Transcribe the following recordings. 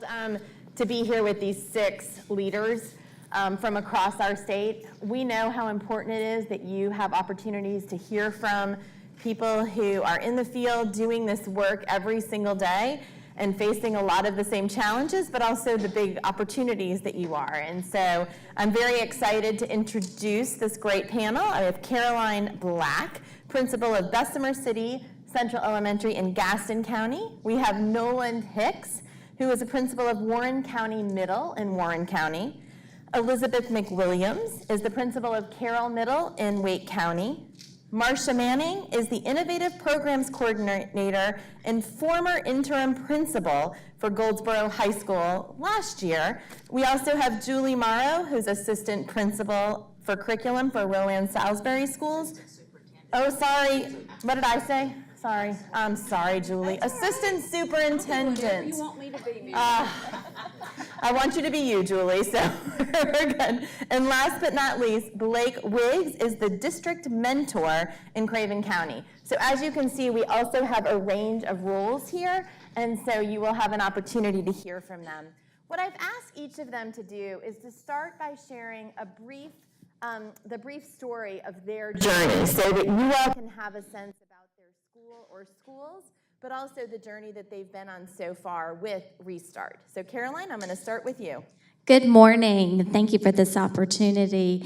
To be here with these 6 leaders from across our state. We know how important it is that you have opportunities to hear from people who are in the field doing this work every single day and facing a lot of the same challenges, but also the big opportunities that you are. And so I'm very excited to introduce this great panel. I have Caroline Black, principal of Bessemer City Central Elementary in Gaston County. We have Nolan Hicks, who is a principal of Warren County Middle in Warren County. Elizabeth McWilliams is the principal of Carroll Middle in Wake County. Marcia Manning is the Innovative Programs Coordinator and former interim principal for Goldsboro High School last year. We also have Julie Morrow, who's assistant principal for curriculum for Rowan Salisbury Schools. Oh, sorry, what did I say? Sorry, I'm sorry, Julie. Assistant superintendent. You want me to be me? I want you to be you, Julie, so we're good. And last but not least, Blake Wiggs is the district mentor in Craven County. So as you can see, we also have a range of roles here, and so you will have an opportunity to hear from them. What I've asked each of them to do is to start by sharing a brief, the brief story of their journey so that you all can have a sense about their school or schools, but also the journey that they've been on so far with Restart. So Caroline, I'm going to start with you. Good morning. Thank you for this opportunity.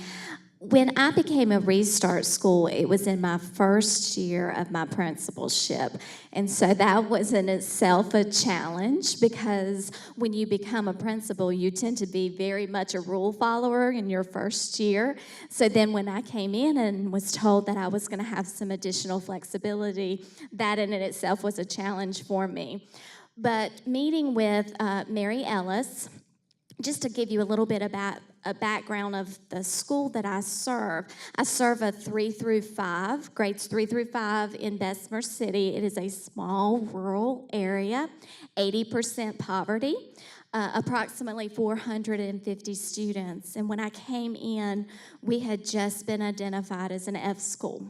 When I became a Restart school, it was in my first year of my principalship. And so that was in itself a challenge because when you become a principal, you tend to be very much a rule follower in your first year. So then when I came in and was told that I was going to have some additional flexibility, that in itself was a challenge for me. But meeting with Mary Ellis, just to give you a little bit about a background of the school that I serve a 3 through 5, grades 3 through 5 in Bessemer City. It is a small rural area, 80% poverty, approximately 450 students. And when I came in, we had just been identified as an F school.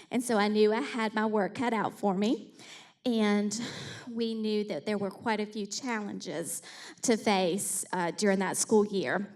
And so I knew I had my work cut out for me. And we knew that there were quite a few challenges to face during that school year.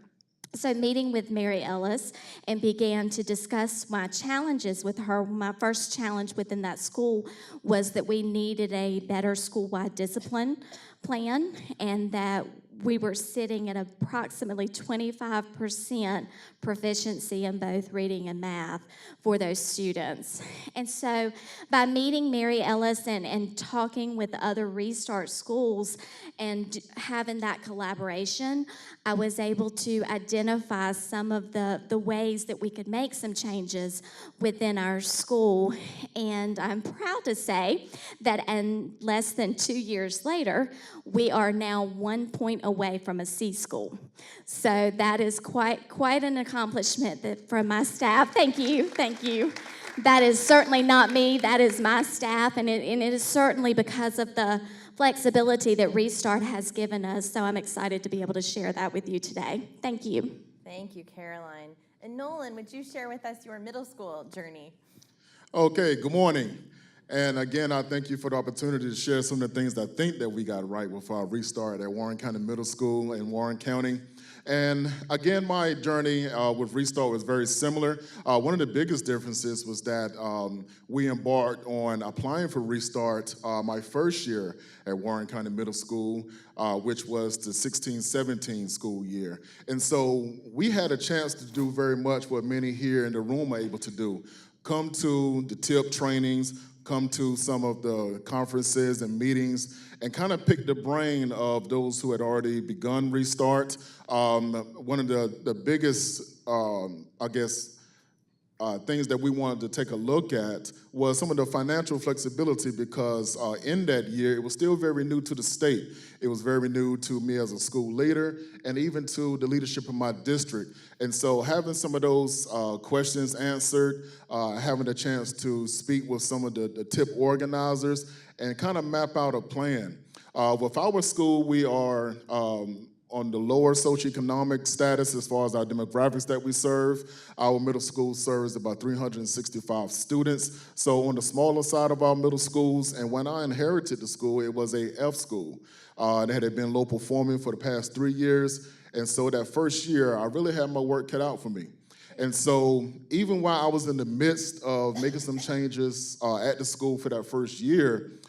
So meeting with Mary Ellis and began to discuss my challenges with her. My first challenge within that school was that we needed a better school-wide discipline plan and that we were sitting at approximately 25% proficiency in both reading and math for those students. And so by meeting Mary Ellis and talking with other Restart schools and having that collaboration, I was able to identify some of the ways that we could make some changes within our school. And I'm proud to say that in less than 2 years later, we are now 1 point away from a C school. So that is quite an accomplishment from my staff. Thank you. That is certainly not me, that is my staff, and it is certainly because of the flexibility that Restart has given us, so I'm excited to be able to share that with you today. Thank you. Thank you, Caroline. And Nolan, would you share with us your middle school journey? Okay, good morning. And again, I thank you for the opportunity to share some of the things that I think that we got right with our Restart at Warren County Middle School in Warren County. And again, my journey with Restart was very similar. One of the biggest differences was that we embarked on applying for Restart my first year at Warren County Middle School, which was the 16-17 school year. And so we had a chance to do very much what many here in the room are able to do. Come to the TIP trainings, come to some of the conferences and meetings, and kind of pick the brain of those who had already begun Restart. One of the biggest, things that we wanted to take a look at was some of the financial flexibility because in that year, it was still very new to the state. It was very new to me as a school leader and even to the leadership of my district. And so having some of those questions answered, having a chance to speak with some of the TIP organizers and kind of map out a plan. With our school, we are on the lower socioeconomic status as far as our demographics that we serve. Our middle school serves about 365 students. So on the smaller side of our middle schools, and when I inherited the school, it was a F school that had been low performing for the past 3 years. And so that first year, I really had my work cut out for me. And so even while I was in the midst of making some changes at the school for that first year,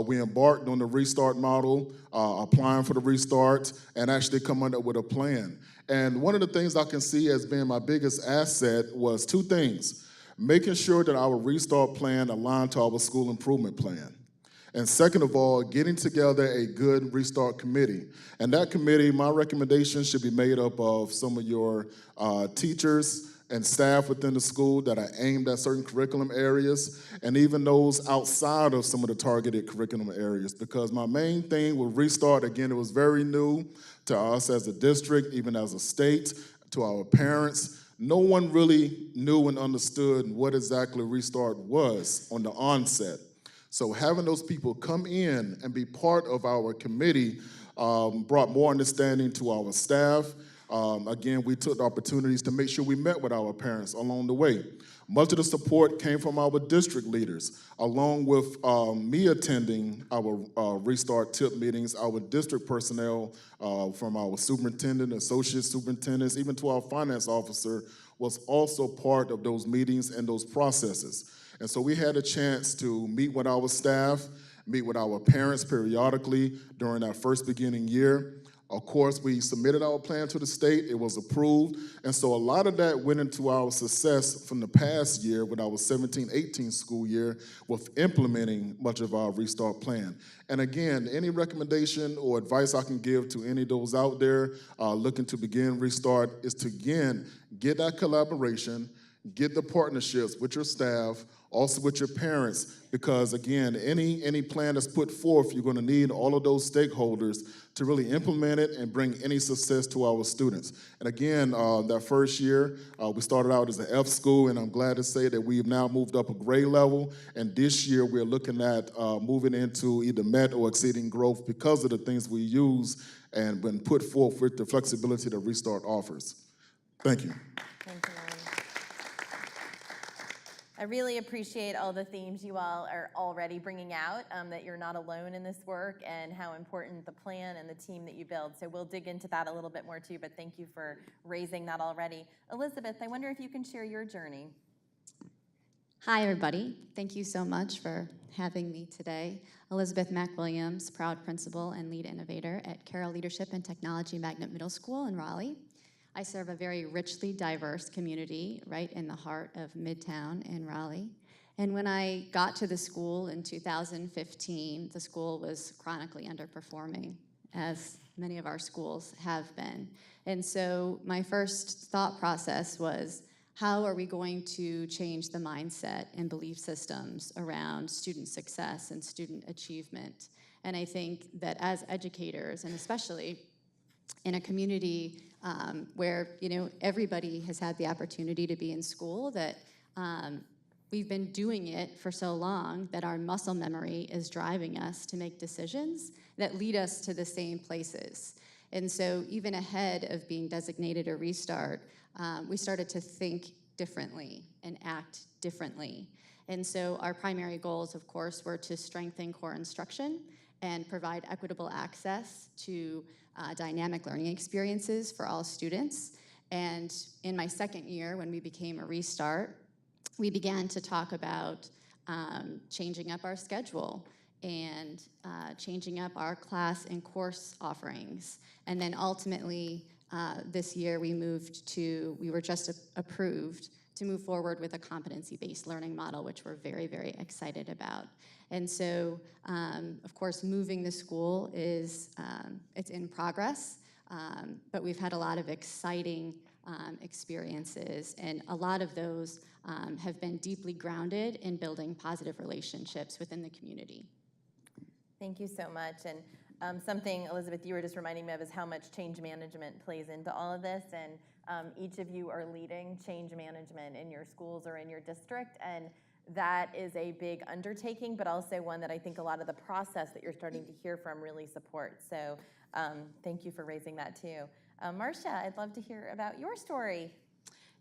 we embarked on the restart model, applying for the restart, and actually coming up with a plan. And one of the things I can see as being my biggest asset was two things: making sure that our restart plan aligned to our school improvement plan. And second of all, getting together a good restart committee. And that committee, my recommendation should be made up of some of your teachers and staff within the school that are aimed at certain curriculum areas, and even those outside of some of the targeted curriculum areas. Because my main thing with Restart, again, it was very new to us as a district, even as a state, to our parents. No one really knew and understood what exactly Restart was on the onset. So having those people come in and be part of our committee brought more understanding to our staff. Again, we took the opportunities to make sure we met with our parents along the way. Much of the support came from our district leaders, along with me attending our Restart TIP meetings. Our district personnel, from our superintendent, associate superintendents, even to our finance officer, was also part of those meetings and those processes. And so we had a chance to meet with our staff, meet with our parents periodically during our first beginning year. Of course, we submitted our plan to the state, it was approved, and so a lot of that went into our success from the past year with our 17-18 school year with implementing much of our Restart plan. And again, any recommendation or advice I can give to any of those out there looking to begin Restart is to, again, get that collaboration, get the partnerships with your staff, also with your parents, because again, any plan that's put forth, you're going to need all of those stakeholders to really implement it and bring any success to our students. And again, that first year, we started out as an F school, and I'm glad to say that we've now moved up a grade level, and this year we're looking at moving into either met or exceeding growth because of the things we use and been put forth with the flexibility that Restart offers. Thank you. Thank you, Ryan. I really appreciate all the themes you all are already bringing out, that you're not alone in this work, and how important the plan and the team that you build. So we'll dig into that a little bit more too, but thank you for raising that already. Elizabeth, I wonder if you can share your journey. Hi, everybody. Thank you so much for having me today. Elizabeth McWilliams, proud principal and lead innovator at Carroll Leadership and Technology Magnet Middle School in Raleigh. I serve a very richly diverse community right in the heart of Midtown in Raleigh. And when I got to the school in 2015, the school was chronically underperforming, as many of our schools have been. And so my first thought process was, how are we going to change the mindset and belief systems around student success and student achievement? And I think that as educators, and especially in a community where everybody has had the opportunity to be in school, that we've been doing it for so long that our muscle memory is driving us to make decisions that lead us to the same places. And so even ahead of being designated a Restart, we started to think differently and act differently. And so our primary goals, of course, were to strengthen core instruction and provide equitable access to dynamic learning experiences for all students. And in my second year, when we became a Restart, we began to talk about changing up our schedule and changing up our class and course offerings. And then ultimately, this year we were just approved to move forward with a competency-based learning model, which we're very, very excited about. And so, of course, moving the school is, it's in progress, but we've had a lot of exciting experiences, and a lot of those have been deeply grounded in building positive relationships within the community. Thank you so much. And something, Elizabeth, you were just reminding me of is how much change management plays into all of this. And each of you are leading change management in your schools or in your district. And that is a big undertaking, but also one that I think a lot of the process that you're starting to hear from really supports. So thank you for raising that too. Marcia, I'd love to hear about your story.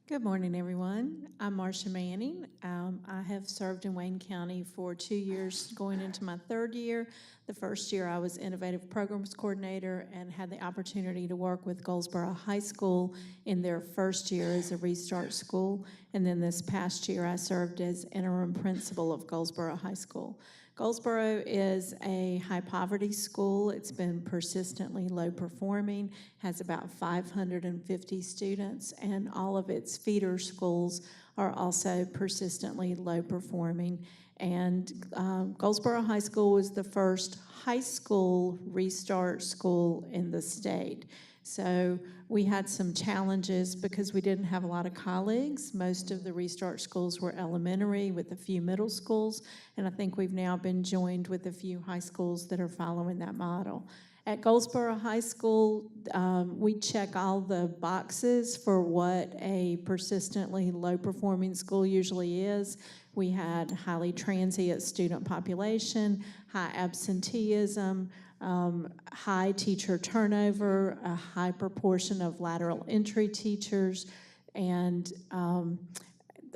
Good morning, everyone. I'm Marcia Manning. I have served in Wayne County for 2 years, going into my third year. The first year I was Innovative Programs Coordinator and had the opportunity to work with Goldsboro High School in their first year as a Restart School. And then this past year I served as Interim Principal of Goldsboro High School. Goldsboro is a high poverty school. It's been persistently low performing, has about 550 students, and all of its feeder schools are also persistently low performing. And Goldsboro High School was the first high school restart school in the state. So we had some challenges because we didn't have a lot of colleagues. Most of the restart schools were elementary with a few middle schools, and I think we've now been joined with a few high schools that are following that model. At Goldsboro High School, we check all the boxes for what a persistently low-performing school usually is. We had highly transient student population, high absenteeism, high teacher turnover, a high proportion of lateral entry teachers, and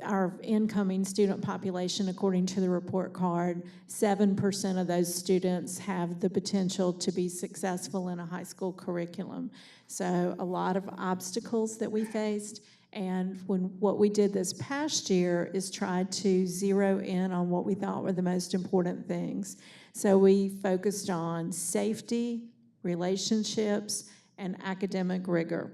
our incoming student population, according to the report card, 7% of those students have the potential to be successful in a high school curriculum. So a lot of obstacles that we faced. And what we did this past year is try to zero in on what we thought were the most important things. So we focused on safety, relationships, and academic rigor.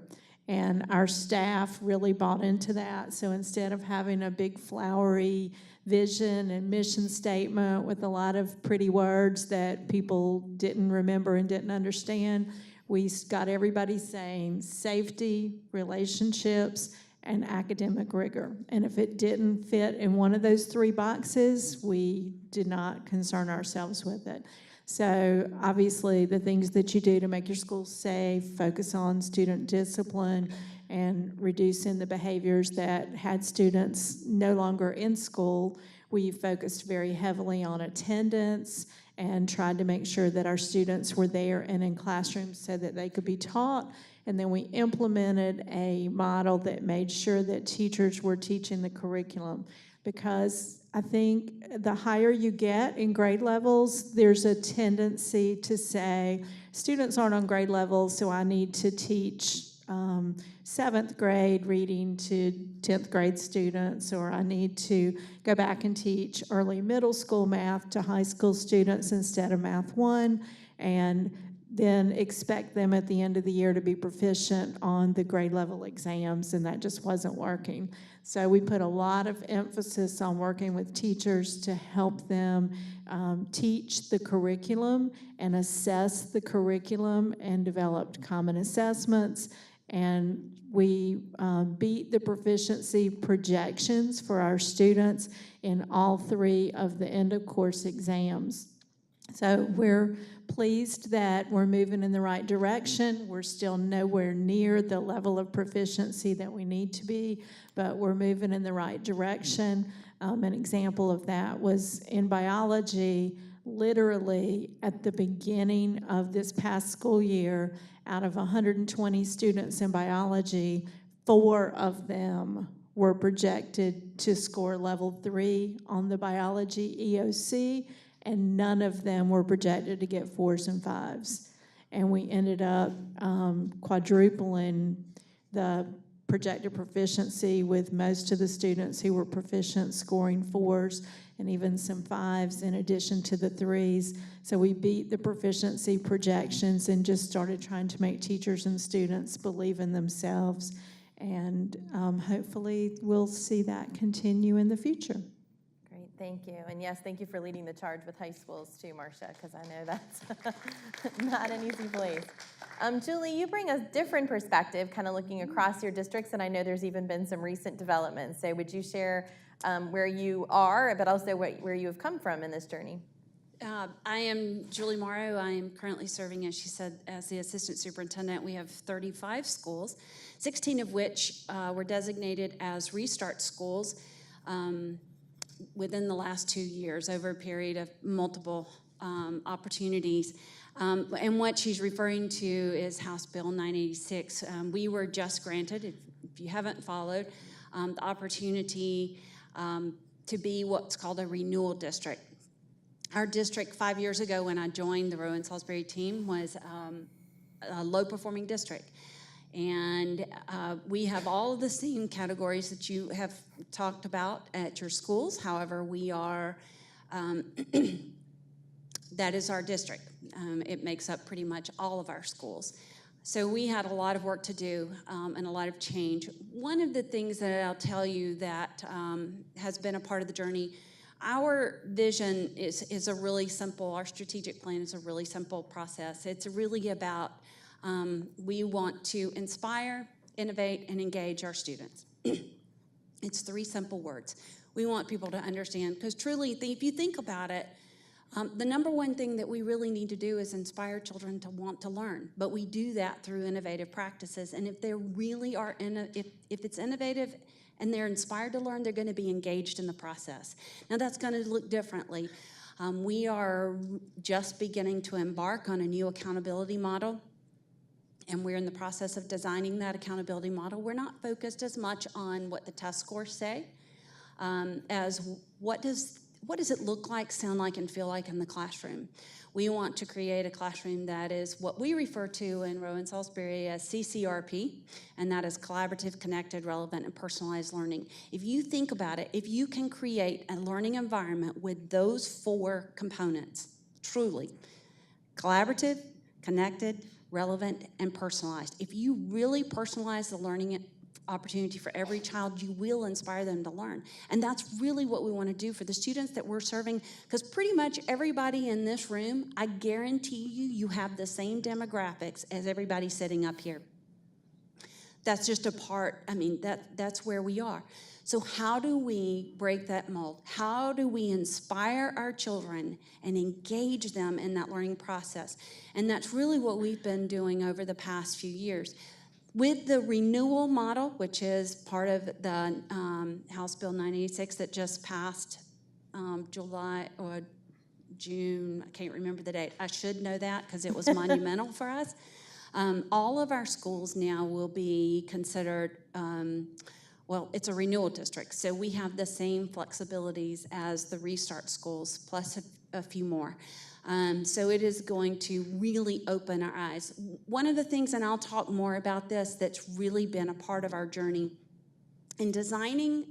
And our staff really bought into that. So instead of having a big flowery vision and mission statement with a lot of pretty words that people didn't remember and didn't understand, we got everybody saying safety, relationships, and academic rigor. And if it didn't fit in one of those three boxes, we did not concern ourselves with it. So obviously the things that you do to make your school safe, focus on student discipline, and reducing the behaviors that had students no longer in school. We focused very heavily on attendance and tried to make sure that our students were there and in classrooms so that they could be taught. And then we implemented a model that made sure that teachers were teaching the curriculum, because I think the higher you get in grade levels, there's a tendency to say, students aren't on grade levels, so I need to teach 7th grade reading to 10th grade students, or I need to go back and teach early middle school math to high school students instead of Math 1, and then expect them at the end of the year to be proficient on the grade level exams, and that just wasn't working. So we put a lot of emphasis on working with teachers to help them teach the curriculum and assess the curriculum, and developed common assessments. And we beat the proficiency projections for our students in all 3 of the end of course exams. So we're pleased that we're moving in the right direction. We're still nowhere near the level of proficiency that we need to be, but we're moving in the right direction. An example of that was in biology. Literally at the beginning of this past school year, out of 120 students in biology, 4 of them were projected to score level 3 on the biology EOC, and none of them were projected to get 4s and 5s. And we ended up quadrupling the projected proficiency, with most of the students who were proficient scoring 4s and even some 5s in addition to the 3s. So we beat the proficiency projections and just started trying to make teachers and students believe in themselves. And hopefully we'll see that continue in the future. Great, thank you. And yes, thank you for leading the charge with high schools too, Marcia, because I know that's not an easy place. Julie, you bring a different perspective, kind of looking across your districts, and I know there's even been some recent developments. So would you share where you are, but also where you have come from in this journey? I am Julie Morrow. I am currently serving, as she said, as the assistant superintendent. We have 35 schools, 16 of which were designated as restart schools. within the last 2 years over a period of multiple opportunities. And what she's referring to is House Bill 986. We were just granted, if you haven't followed, the opportunity to be what's called a renewal district. Our district 5 years ago when I joined the Rowan Salisbury team was a low-performing district. And we have all of the same categories that you have talked about at your schools. However, we are, that is our district. It makes up pretty much all of our schools. So we had a lot of work to do and a lot of change. One of the things that I'll tell you that has been a part of the journey, our vision is a really simple, our strategic plan is a really simple process. It's really about we want to inspire, innovate, and engage our students. It's 3 simple words. We want people to understand, because truly, if you think about it, the number one thing that we really need to do is inspire children to want to learn, but we do that through innovative practices. And if they really are, if it's innovative and they're inspired to learn, they're going to be engaged in the process. Now that's going to look differently. We are just beginning to embark on a new accountability model, and we're in the process of designing that accountability model. We're not focused as much on what the test scores say as what does it look like, sound like, and feel like in the classroom. We want to create a classroom that is what we refer to in Rowan Salisbury as CCRP, and that is collaborative, connected, relevant, and personalized learning. If you think about it, if you can create a learning environment with those 4 components, truly, collaborative, connected, relevant, and personalized. If you really personalize the learning opportunity for every child, you will inspire them to learn. And that's really what we want to do for the students that we're serving, because pretty much everybody in this room, I guarantee you have the same demographics as everybody sitting up here. That's just a part, I mean, that's where we are. So how do we break that mold? How do we inspire our children and engage them in that learning process? And that's really what we've been doing over the past few years. With the renewal model, which is part of the House Bill 986 that just passed July or June, I can't remember the date. I should know that because it was monumental for us. All of our schools now will be considered, well, it's a renewal district, so we have the same flexibilities as the Restart schools, plus a few more. So it is going to really open our eyes. One of the things, and I'll talk more about this, that's really been a part of our journey in designing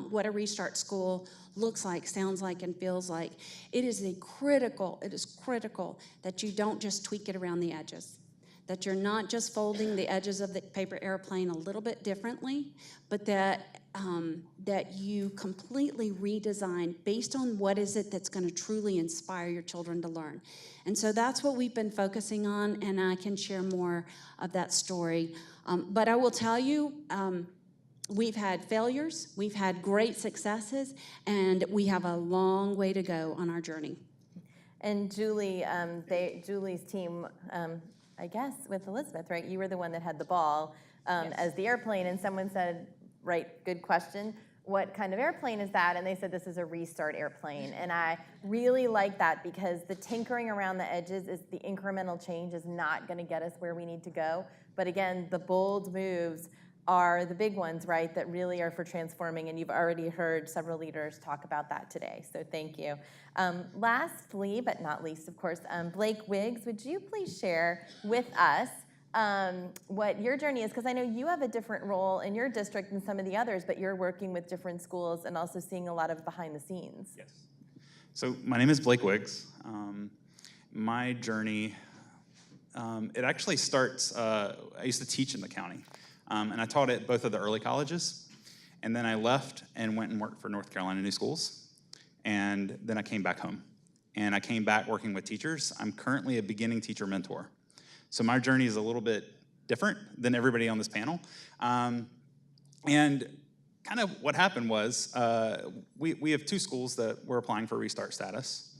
what a Restart school looks like, sounds like, and feels like, it is critical that you don't just tweak it around the edges, that you're not just folding the edges of the paper airplane a little bit differently, but that you completely redesign based on what is it that's going to truly inspire your children to learn. And so that's what we've been focusing on, and I can share more of that story. But I will tell you, we've had failures, we've had great successes, and we have a long way to go on our journey. And Julie, Julie's team, I guess with Elizabeth, right? You were the one that had the ball as the airplane, and someone said, right, good question, what kind of airplane is that? And they said this is a Restart airplane. And I really like that because the tinkering around the edges, is the incremental change is not going to get us where we need to go. But again, the bold moves are the big ones, right, that really are for transforming, and you've already heard several leaders talk about that today, so thank you. Lastly, but not least, of course, Blake Wiggs, would you please share with us what your journey is, because I know you have a different role in your district than some of the others, but you're working with different schools and also seeing a lot of behind the scenes. Yes. So my name is Blake Wiggs. My journey, it actually starts, I used to teach in the county. And I taught at both of the early colleges, and then I left and went and worked for North Carolina New Schools, and then I came back home. And I came back working with teachers. I'm currently a beginning teacher mentor. So my journey is a little bit different than everybody on this panel. And kind of what happened was we have 2 schools that were applying for Restart status.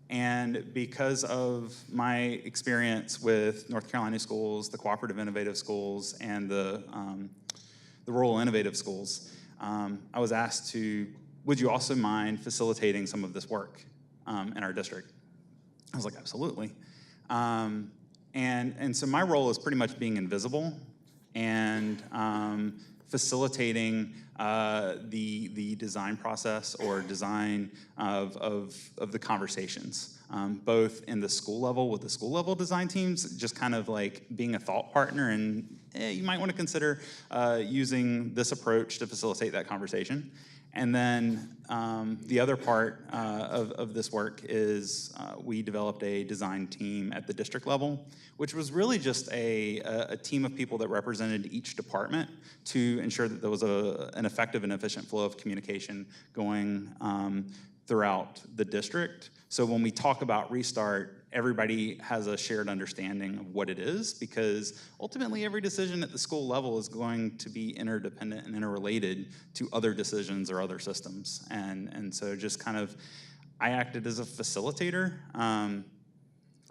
And because of my experience with North Carolina schools, the Cooperative Innovative Schools, and the Rural Innovative Schools, I was asked to would you also mind facilitating some of this work in our district? I was like, absolutely. And so my role is pretty much being invisible and facilitating the design process or design of the conversations, both in the school level with the school level design teams, just kind of like being a thought partner, and you might want to consider using this approach to facilitate that conversation. And then the other part of this work is we developed a design team at the district level, which was really just a team of people that represented each department to ensure that there was an effective and efficient flow of communication going throughout the district. So when we talk about Restart, everybody has a shared understanding of what it is, because ultimately every decision at the school level is going to be interdependent and interrelated to other decisions or other systems. And so just kind of, I acted as a facilitator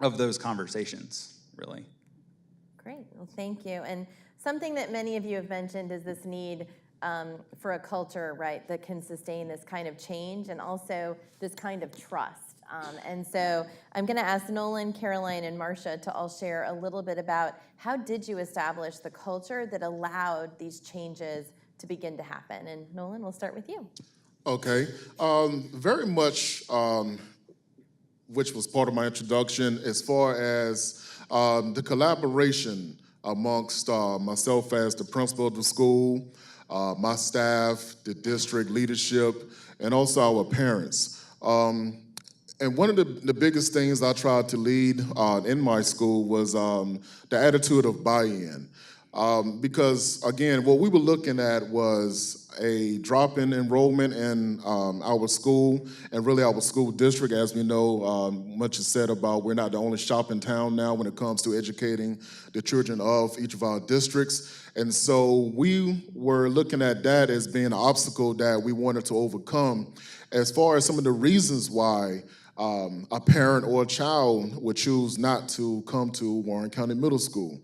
of those conversations, really. Great, well, thank you. And something that many of you have mentioned is this need for a culture, right, that can sustain this kind of change and also this kind of trust. And so I'm going to ask Nolan, Caroline, and Marcia to all share a little bit about how did you establish the culture that allowed these changes to begin to happen? And Nolan, we'll start with you. Okay, very much, which was part of my introduction, as far as the collaboration amongst myself as the principal of the school, my staff, the district leadership, and also our parents. And one of the biggest things I tried to lead in my school was the attitude of buy-in. Because, again, what we were looking at was a drop in enrollment in our school and really our school district. As we know, much is said about we're not the only shop in town now when it comes to educating the children of each of our districts. And so we were looking at that as being an obstacle that we wanted to overcome. As far as some of the reasons why a parent or a child would choose not to come to Warren County Middle School.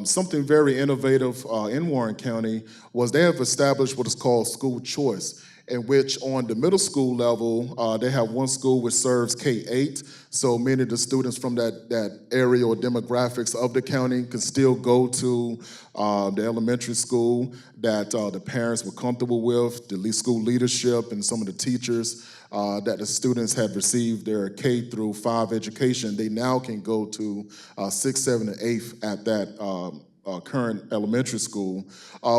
Something very innovative in Warren County was they have established what is called school choice, in which on the middle school level, they have one school which serves K-8, so many of the students from that area or demographics of the county can still go to the elementary school that the parents were comfortable with, the school leadership and some of the teachers that the students have received their K-5 education. They now can go to 6, 7, and 8 at that current elementary school,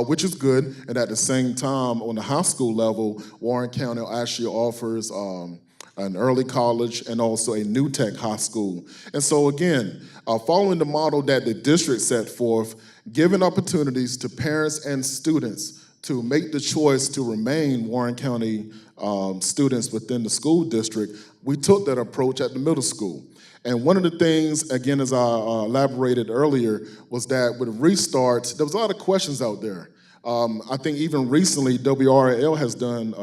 which is good. And at the same time, on the high school level, Warren County actually offers an early college and also a new tech high school. And so again, following the model that the district set forth, giving opportunities to parents and students to make the choice to remain Warren County students within the school district, we took that approach at the middle school. And one of the things, again, as I elaborated earlier, was that with Restart, there was a lot of questions out there. I think even recently, WRAL has done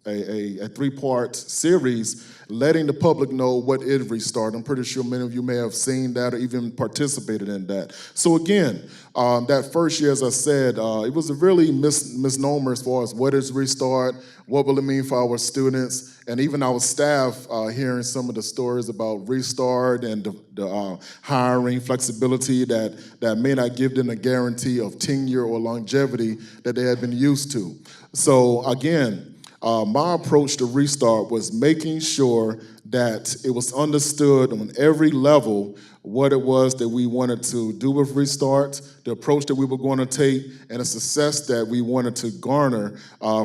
a 3-part series letting the public know what is Restart. I'm pretty sure many of you may have seen that or even participated in that. So again, that first year, as I said, it was a really misnomer as far as what is Restart, what will it mean for our students, and even our staff hearing some of the stories about Restart and the hiring flexibility that may not give them a guarantee of tenure or longevity that they had been used to. So again, my approach to Restart was making sure that it was understood on every level what it was that we wanted to do with Restart, the approach that we were going to take, and the success that we wanted to garner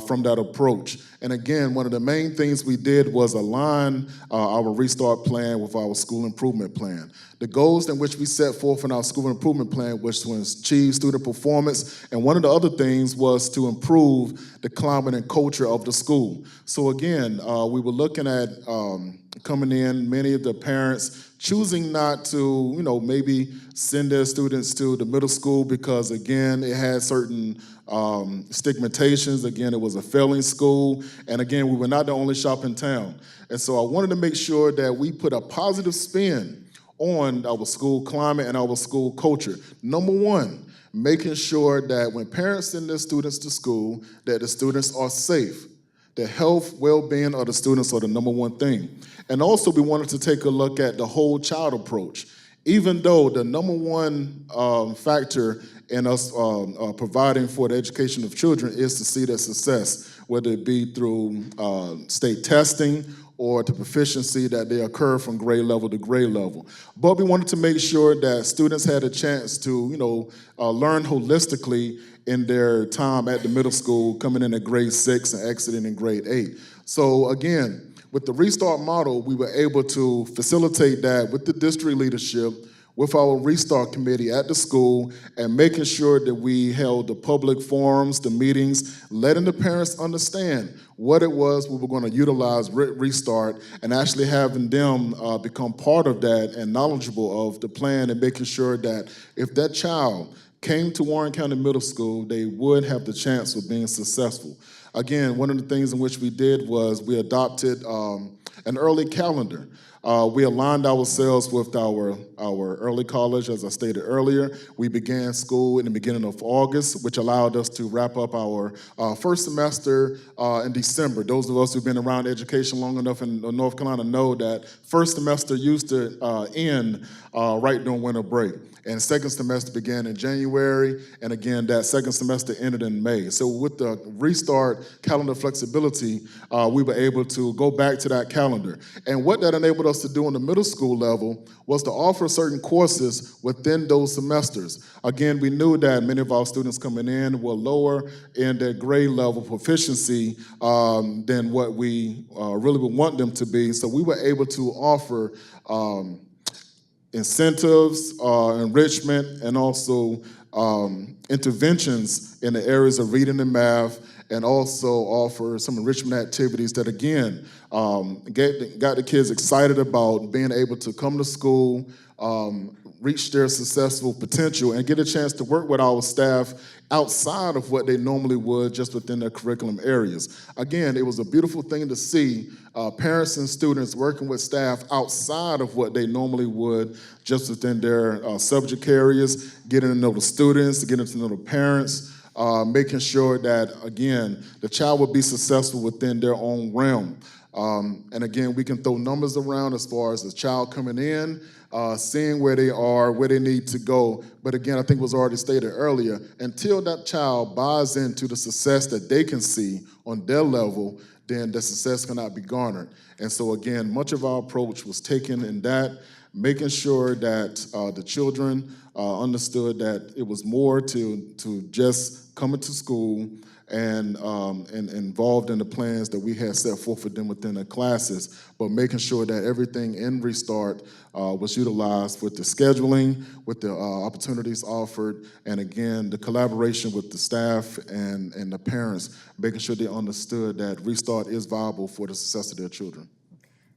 from that approach. And again, one of the main things we did was align our Restart plan with our school improvement plan. The goals in which we set forth in our school improvement plan was to achieve student performance, and one of the other things was to improve the climate and culture of the school. So again, we were looking at coming in, many of the parents choosing not to, maybe send their students to the middle school because, again, it had certain stigmatizations. Again, it was a failing school. And again, we were not the only shop in town. And so I wanted to make sure that we put a positive spin on our school climate and our school culture. Number one, making sure that when parents send their students to school, that the students are safe, The health, well-being of the students are the number one thing. And also, we wanted to take a look at the whole child approach. Even though the number one factor in us providing for the education of children is to see their success, whether it be through state testing or the proficiency that they occur from grade level to grade level. But we wanted to make sure that students had a chance to, learn holistically in their time at the middle school, coming in at grade 6 and exiting in grade 8. So again, with the Restart model, we were able to facilitate that with the district leadership, with our Restart committee at the school, and making sure that we held the public forums, the meetings, letting the parents understand what it was we were going to utilize Restart, and actually having them become part of that and knowledgeable of the plan, and making sure that if that child came to Warren County Middle School, they would have the chance of being successful. Again, one of the things in which we did was we adopted an early calendar. We aligned ourselves with our early college, as I stated earlier. We began school in the beginning of August, which allowed us to wrap up our first semester in December. Those of us who've been around education long enough in North Carolina know that first semester used to end right during winter break. And second semester began in January, and again, that second semester ended in May. So with the Restart calendar flexibility, we were able to go back to that calendar. And what that enabled us to do on the middle school level was to offer certain courses within those semesters. Again, we knew that many of our students coming in were lower in their grade level proficiency than what we really would want them to be. So we were able to offer incentives, enrichment, and also interventions in the areas of reading and math, and also offer some enrichment activities that, again, got the kids excited about being able to come to school, reach their successful potential, and get a chance to work with our staff outside of what they normally would just within their curriculum areas. Again, it was a beautiful thing to see parents and students working with staff outside of what they normally would just within their subject areas, getting to know the students, getting to know the parents, making sure that, again, the child will be successful within their own realm. And again, we can throw numbers around as far as the child coming in, seeing where they are, where they need to go. But again, I think it was already stated earlier, until that child buys into the success that they can see on their level, then the success cannot be garnered. And so again, much of our approach was taken in that, making sure that the children understood that it was more to just coming to school and involved in the plans that we had set forth for them within the classes, but making sure that everything in Restart was utilized with the scheduling, with the opportunities offered, and again, the collaboration with the staff and the parents, making sure they understood that Restart is viable for the success of their children.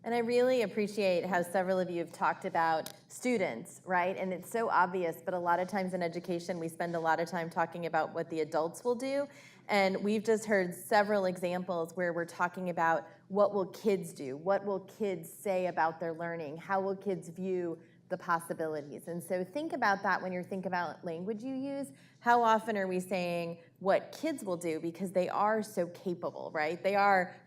And I really appreciate how several of you have talked about students, right? And it's so obvious, but a lot of times in education, we spend a lot of time talking about what the adults will do. And we've just heard several examples where we're talking about what will kids do? What will kids say about their learning? How will kids view the possibilities? And so think about that when you're thinking about language you use. How often are we saying what kids will do, because they are so capable, right?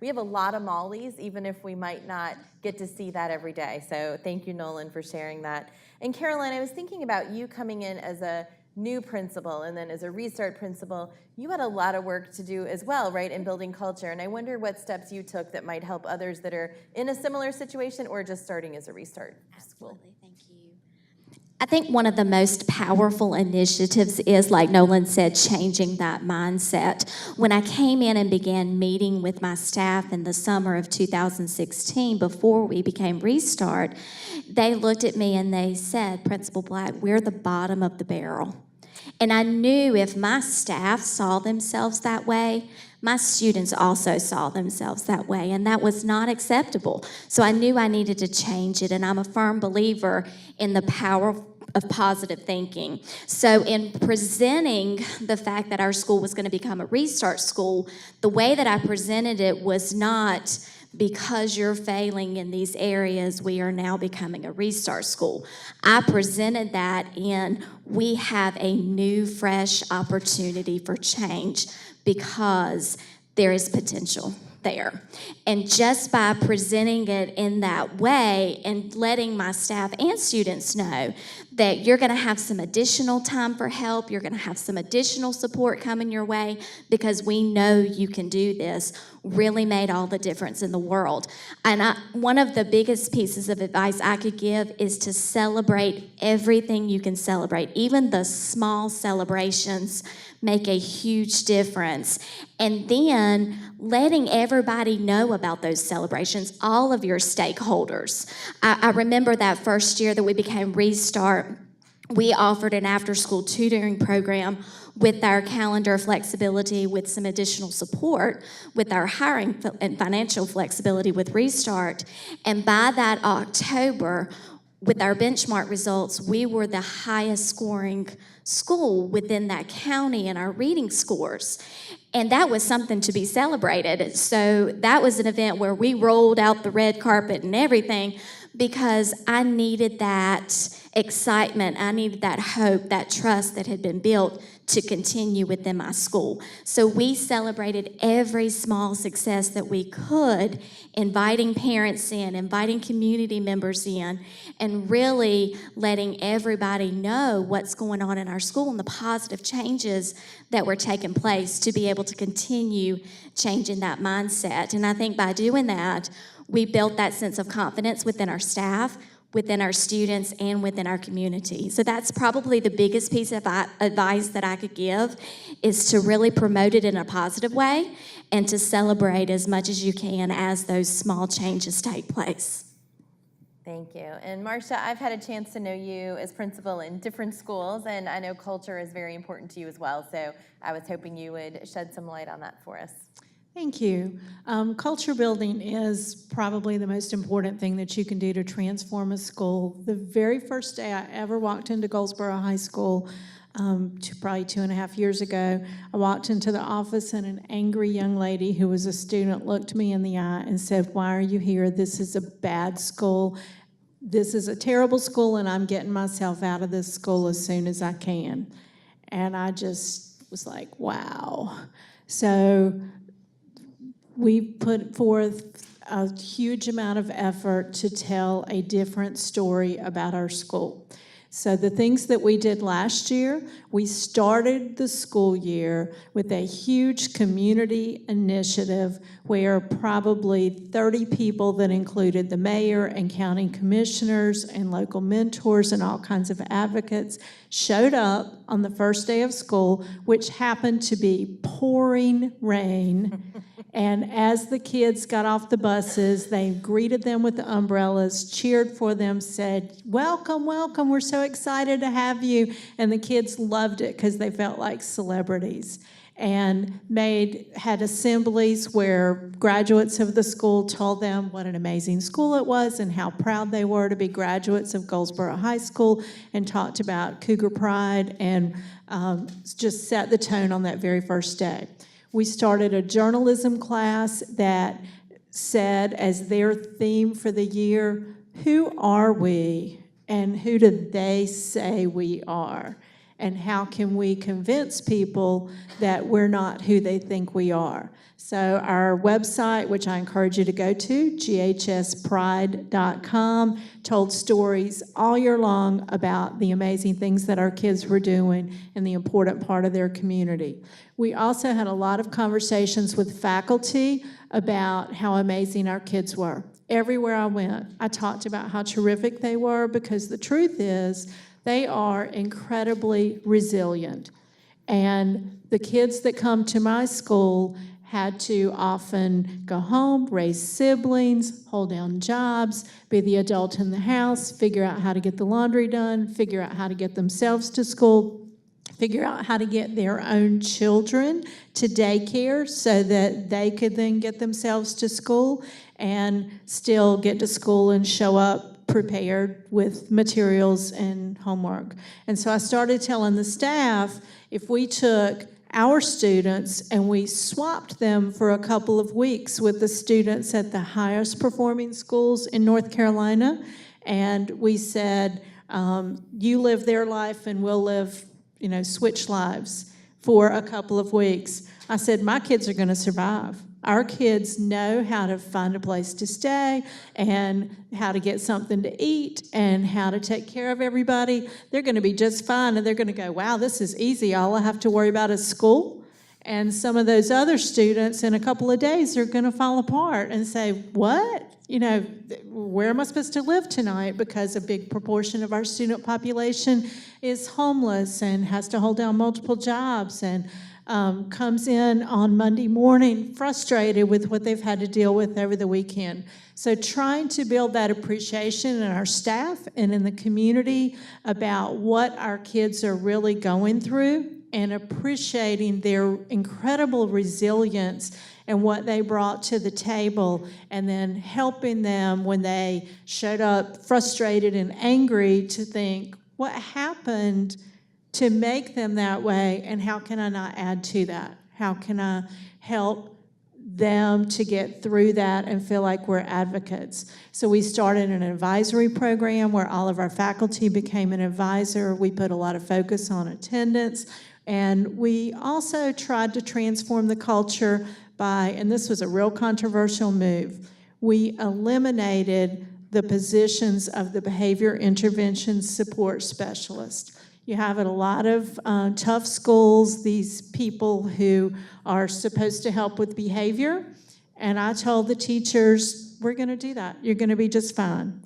We have a lot of Mollies, even if we might not get to see that every day. So thank you, Nolan, for sharing that. And Caroline, I was thinking about you coming in as a new principal and then as a Restart principal. You had a lot of work to do as well, right, in building culture. And I wonder what steps you took that might help others that are in a similar situation or just starting as a Restart school. Absolutely, thank you. I think one of the most powerful initiatives is, like Nolan said, changing that mindset. When I came in and began meeting with my staff in the summer of 2016, before we became Restart, they looked at me and they said, Principal Black, we're the bottom of the barrel. And I knew if my staff saw themselves that way, my students also saw themselves that way, and that was not acceptable. So I knew I needed to change it, and I'm a firm believer in the power of positive thinking. So in presenting the fact that our school was going to become a Restart school, the way that I presented it was not, because you're failing in these areas, we are now becoming a Restart school. I presented that in, we have a new, fresh opportunity for change because there is potential. there. And just by presenting it in that way and letting my staff and students know that you're going to have some additional time for help, you're going to have some additional support coming your way because we know you can do this, really made all the difference in the world. And one of the biggest pieces of advice I could give is to celebrate everything you can celebrate. Even the small celebrations make a huge difference. And then letting everybody know about those celebrations, all of your stakeholders. I remember that first year that we became Restart, we offered an after-school tutoring program with our calendar flexibility, with some additional support, with our hiring and financial flexibility with Restart. And by that October, with our benchmark results, we were the highest scoring school within that county in our reading scores. And that was something to be celebrated. So that was an event where we rolled out the red carpet and everything because I needed that excitement, I needed that hope, that trust that had been built to continue within my school. So we celebrated every small success that we could, inviting parents in, inviting community members in, and really letting everybody know what's going on in our school and the positive changes that were taking place to be able to continue changing that mindset. And I think by doing that, we built that sense of confidence within our staff, within our students, and within our community. So that's probably the biggest piece of advice that I could give, is to really promote it in a positive way and to celebrate as much as you can as those small changes take place. Thank you. And Marcia, I've had a chance to know you as principal in different schools, and I know culture is very important to you as well. So I was hoping you would shed some light on that for us. Thank you. Culture building is probably the most important thing that you can do to transform a school. The very first day I ever walked into Goldsboro High School, probably 2.5 years ago, I walked into the office and an angry young lady who was a student looked me in the eye and said, "Why are you here? This is a bad school. This is a terrible school, and I'm getting myself out of this school as soon as I can." And I just was like, wow. So we put forth a huge amount of effort to tell a different story about our school. So the things that we did last year, we started the school year with a huge community initiative where probably 30 people that included the mayor and county commissioners and local mentors and all kinds of advocates showed up on the first day of school, which happened to be pouring rain. And as the kids got off the buses, they greeted them with the umbrellas, cheered for them, said, "Welcome, welcome, we're so excited to have you." And the kids loved it because they felt like celebrities. And had assemblies where graduates of the school told them what an amazing school it was and how proud they were to be graduates of Goldsboro High School, and talked about Cougar Pride, and just set the tone on that very first day. We started a journalism class that said as their theme for the year, who are we and who do they say we are? And how can we convince people that we're not who they think we are? So our website, which I encourage you to go to, ghspride.com, told stories all year long about the amazing things that our kids were doing and the important part of their community. We also had a lot of conversations with faculty about how amazing our kids were. Everywhere I went, I talked about how terrific they were, because the truth is they are incredibly resilient. And the kids that come to my school had to often go home, raise siblings, hold down jobs, be the adult in the house, figure out how to get the laundry done, figure out how to get themselves to school, figure out how to get their own children to daycare so that they could then get themselves to school and still get to school and show up prepared with materials and homework. And so I started telling the staff, if we took our students and we swapped them for a couple of weeks with the students at the highest performing schools in North Carolina, and we said, you live their life and we'll live, switch lives for a couple of weeks. I said, my kids are going to survive. Our kids know how to find a place to stay and how to get something to eat and how to take care of everybody. They're going to be just fine, and they're going to go, wow, this is easy. All I have to worry about is school. And some of those other students in a couple of days are going to fall apart and say, what? You know, where am I supposed to live tonight? Because a big proportion of our student population is homeless and has to hold down multiple jobs and comes in on Monday morning frustrated with what they've had to deal with over the weekend. So trying to build that appreciation in our staff and in the community about what our kids are really going through and appreciating their incredible resilience and what they brought to the table, and then helping them when they showed up frustrated and angry to think, what happened to make them that way, and how can I not add to that? How can I help them to get through that and feel like we're advocates? So we started an advisory program where all of our faculty became an advisor. We put a lot of focus on attendance, and we also tried to transform the culture by, and this was a real controversial move, we eliminated the positions of the behavior intervention support specialist. You have at a lot of tough schools these people who are supposed to help with behavior, and I told the teachers, we're going to do that. You're going to be just fine.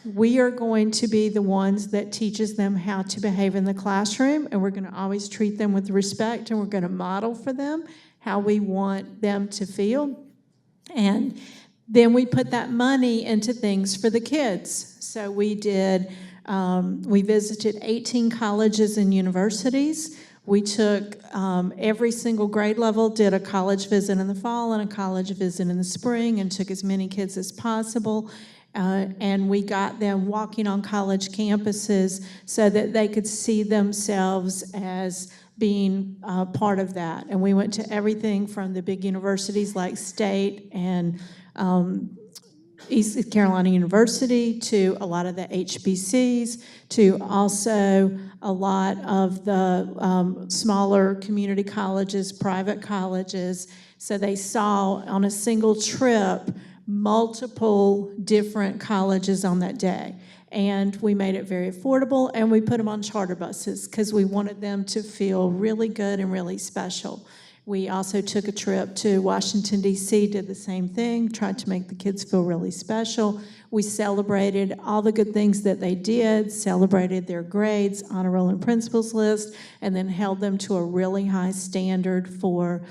We are going to be the ones that teaches them how to behave in the classroom, and we're going to always treat them with respect, and we're going to model for them how we want them to feel. And then we put that money into things for the kids. So we did, we visited 18 colleges and universities. We took every single grade level, did a college visit in the fall and a college visit in the spring, and took as many kids as possible. And we got them walking on college campuses so that they could see themselves as being part of that. And we went to everything from the big universities like State and East Carolina University, to a lot of the HBCs, to also a lot of the smaller community colleges, private colleges. So they saw on a single trip multiple different colleges on that day. And we made it very affordable, and we put them on charter buses because we wanted them to feel really good and really special. We also took a trip to Washington, D.C., did the same thing, tried to make the kids feel really special. We celebrated all the good things that they did, celebrated their grades, honor roll and principals list, and then held them to a really high standard for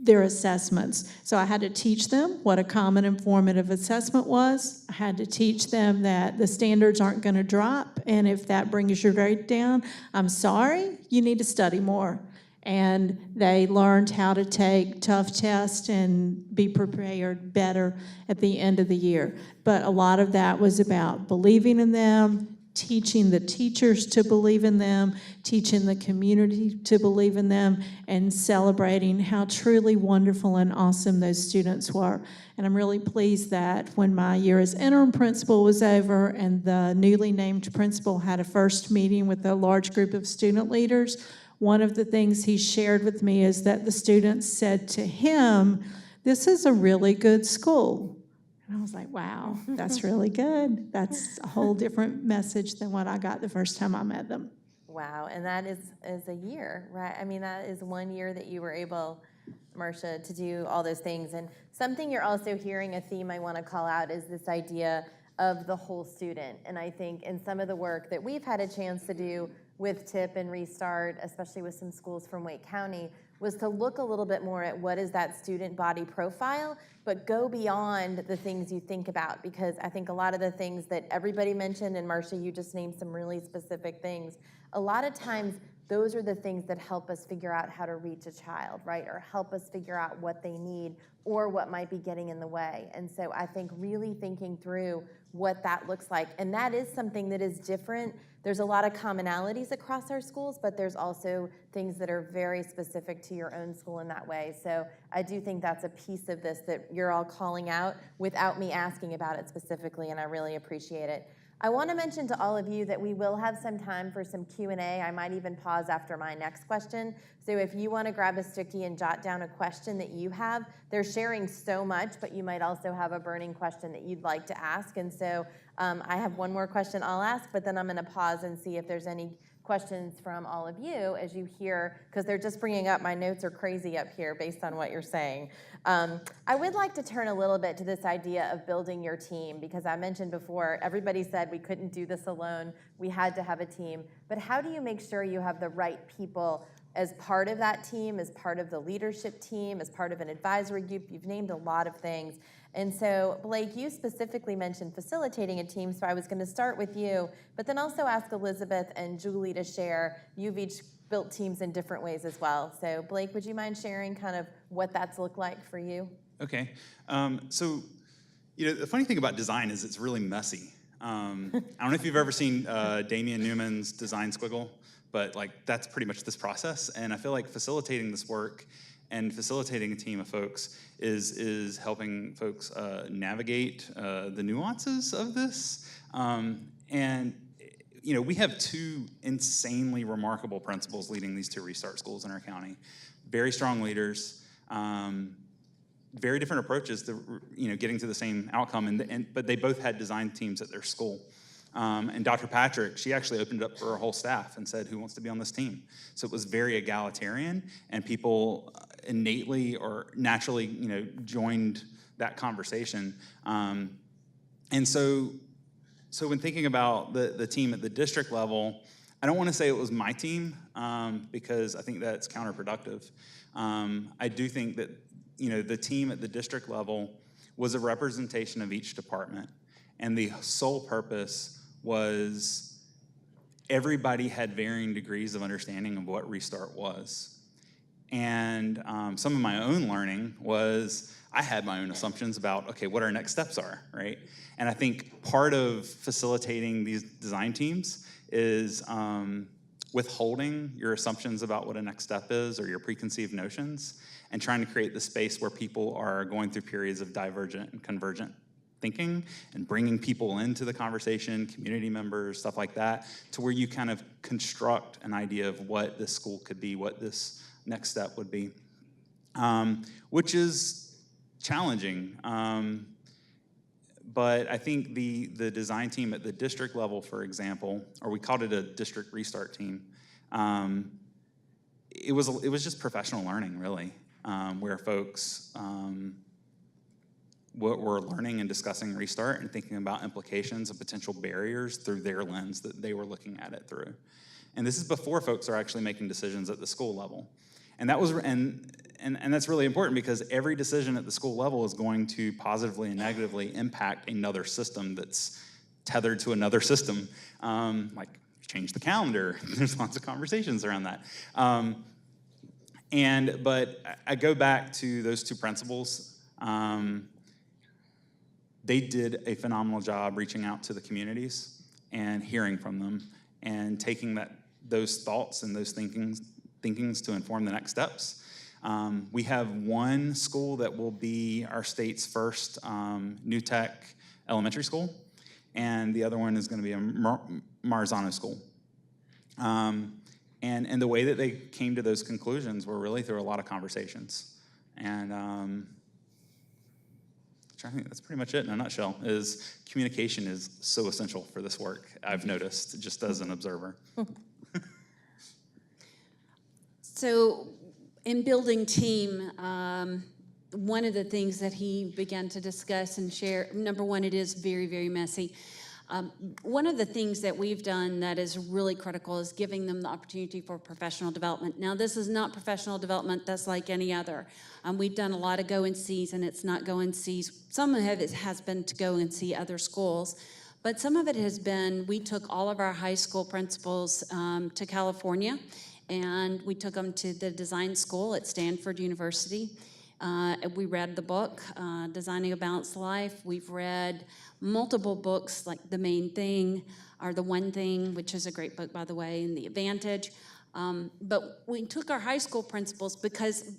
their assessments. So I had to teach them what a common informative assessment was. I had to teach them that the standards aren't going to drop, and if that brings your grade down, I'm sorry, you need to study more. And they learned how to take tough tests and be prepared better at the end of the year. But a lot of that was about believing in them, teaching the teachers to believe in them, teaching the community to believe in them, and celebrating how truly wonderful and awesome those students were. And I'm really pleased that when my year as interim principal was over and the newly named principal had a first meeting with a large group of student leaders, one of the things he shared with me is that the students said to him, "This is a really good school." And I was like, wow, that's really good. That's a whole different message than what I got the first time I met them. Wow, and that is a year, right? I mean, that is 1 year that you were able, Marcia, to do all those things. And something you're also hearing, a theme I want to call out, is this idea of the whole student. And I think in some of the work that we've had a chance to do with TIP and Restart, especially with some schools from Wake County, was to look a little bit more at what is that student body profile, but go beyond the things you think about, because I think a lot of the things that everybody mentioned, and Marcia, you just named some really specific things, a lot of times those are the things that help us figure out how to reach a child, right? Or help us figure out what they need or what might be getting in the way. And so I think really thinking through what that looks like, and that is something that is different. There's a lot of commonalities across our schools, but there's also things that are very specific to your own school in that way. So I do think that's a piece of this that you're all calling out without me asking about it specifically, and I really appreciate it. I want to mention to all of you that we will have some time for some Q&A. I might even pause after my next question. So if you want to grab a sticky and jot down a question that you have, they're sharing so much, but you might also have a burning question that you'd like to ask. And so I have one more question I'll ask, but then I'm going to pause and see if there's any questions from all of you as you hear, because they're just bringing up, my notes are crazy up here based on what you're saying. I would like to turn a little bit to this idea of building your team, because I mentioned before, everybody said we couldn't do this alone, we had to have a team, but how do you make sure you have the right people as part of that team, as part of the leadership team, as part of an advisory group? You've named a lot of things. And so, Blake, you specifically mentioned facilitating a team, so I was going to start with you, but then also ask Elizabeth and Julie to share. You've each built teams in different ways as well. So, Blake, would you mind sharing kind of what that's looked like for you? Okay. So, the funny thing about design is it's really messy. I don't know if you've ever seen Damian Newman's Design Squiggle, but that's pretty much this process. And I feel like facilitating this work and facilitating a team of folks is helping folks navigate the nuances of this. And we have two insanely remarkable principals leading these two Restart schools in our county. Very strong leaders, very different approaches to getting to the same outcome. But they both had design teams at their school. And Dr. Patrick, she actually opened it up for her whole staff and said, who wants to be on this team? So it was very egalitarian, and people innately or naturally, joined that conversation. And so when thinking about the team at the district level, I don't want to say it was my team because I think that's counterproductive. I do think that, the team at the district level was a representation of each department. And the sole purpose was everybody had varying degrees of understanding of what Restart was. And some of my own learning was I had my own assumptions about, okay, what our next steps are, right? And I think part of facilitating these design teams is withholding your assumptions about what a next step is or your preconceived notions and trying to create the space where people are going through periods of divergent and convergent thinking and bringing people into the conversation, community members, stuff like that, to where you kind of construct an idea of what this school could be, what this next step would be, which is challenging. But I think the design team at the district level, for example, or we called it a district restart team, it was just professional learning, really, where folks were learning and discussing Restart and thinking about implications of potential barriers through their lens that they were looking at it through. And this is before folks are actually making decisions at the school level. And that was and that's really important because every decision at the school level is going to positively and negatively impact another system that's tethered to another system. Like change the calendar. There's lots of conversations around that. But I go back to those two principles. They did a phenomenal job reaching out to the communities and hearing from them and taking those thoughts and those thinkings to inform the next steps. We have one school that will be our state's first New Tech elementary school, and the other one is going to be a Marzano school. And the way that they came to those conclusions were really through a lot of conversations. And I think that's pretty much it in a nutshell, is communication is so essential for this work, I've noticed, just as an observer. So in building team, one of the things that he began to discuss and share, number one, it is very, very messy. One of the things that we've done that is really critical is giving them the opportunity for professional development. Now, this is not professional development that's like any other. We've done a lot of go and sees, and it's not go and sees. Some of it has been to go and see other schools, but some of it has been, we took all of our high school principals to California, and we took them to the design school at Stanford University. We read the book, Designing a Balanced Life. We've read multiple books like The Main Thing or The One Thing, which is a great book, by the way, and The Advantage. But we took our high school principals because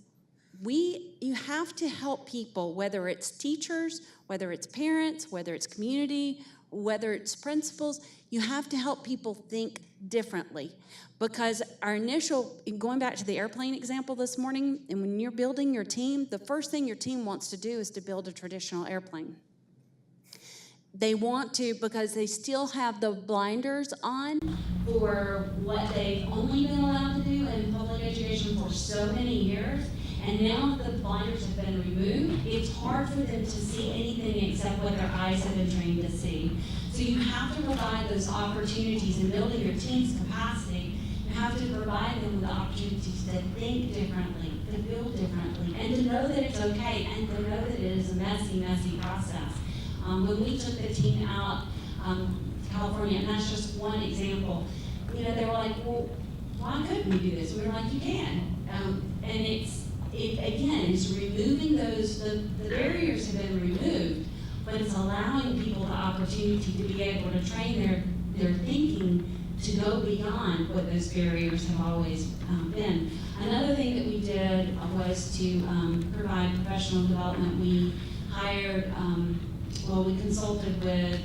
you have to help people, whether it's teachers, whether it's parents, whether it's community, whether it's principals, you have to help people think differently. Because our initial, going back to the airplane example this morning, and when you're building your team, the first thing your team wants to do is to build a traditional airplane. They want to because they still have the blinders on for what they've only been allowed to do in public education for so many years. And now that the blinders have been removed, it's hard for them to see anything except what their eyes have been trained to see. So you have to provide those opportunities in building your team's capacity. You have to provide them with the opportunities to think differently, to build differently, and to know that it's okay, and to know that it is a messy, messy process. When we took the team out to California, and that's just one example, you know, they were like, well, why couldn't we do this? We were like, you can. And it's removing those, the barriers have been removed, but it's allowing people the opportunity to be able to train their thinking to go beyond what those barriers have always been. Another thing that we did was to provide professional development. We hired, we consulted with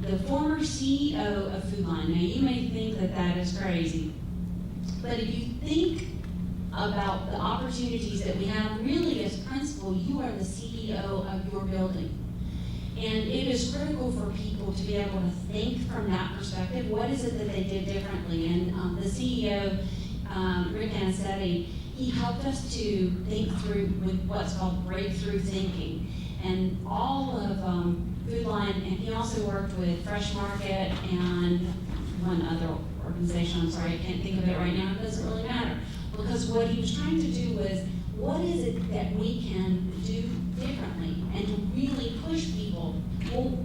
the former CEO of Food Line. Now, you may think that that is crazy, but if you think about the opportunities that we have, really as principal, you are the CEO of your building. And it is critical for people to be able to think from that perspective. What is it that they did differently? And the CEO, Rick Anasetti, he helped us to think through with what's called breakthrough thinking. And all of Food Line, and he also worked with Fresh Market and one other organization, I'm sorry, I can't think of it right now, it doesn't really matter. Because what he was trying to do was, what is it that we can do differently and to really push people? Well,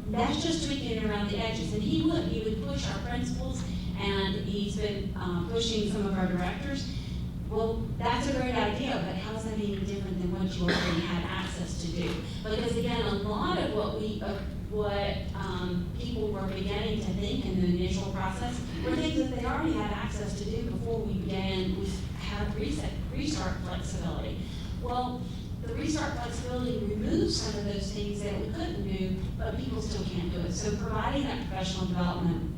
that's just tweaking it around the edges. And he would push our principals, and he's been pushing some of our directors. Well, that's a great idea, but how is that any different than what you already had access to do? Because again, a lot of what people were beginning to think in the initial process were things that they already had access to do before we had restart flexibility. Well, the restart flexibility removes some of those things that we couldn't do, but people still can't do it. So providing that professional development.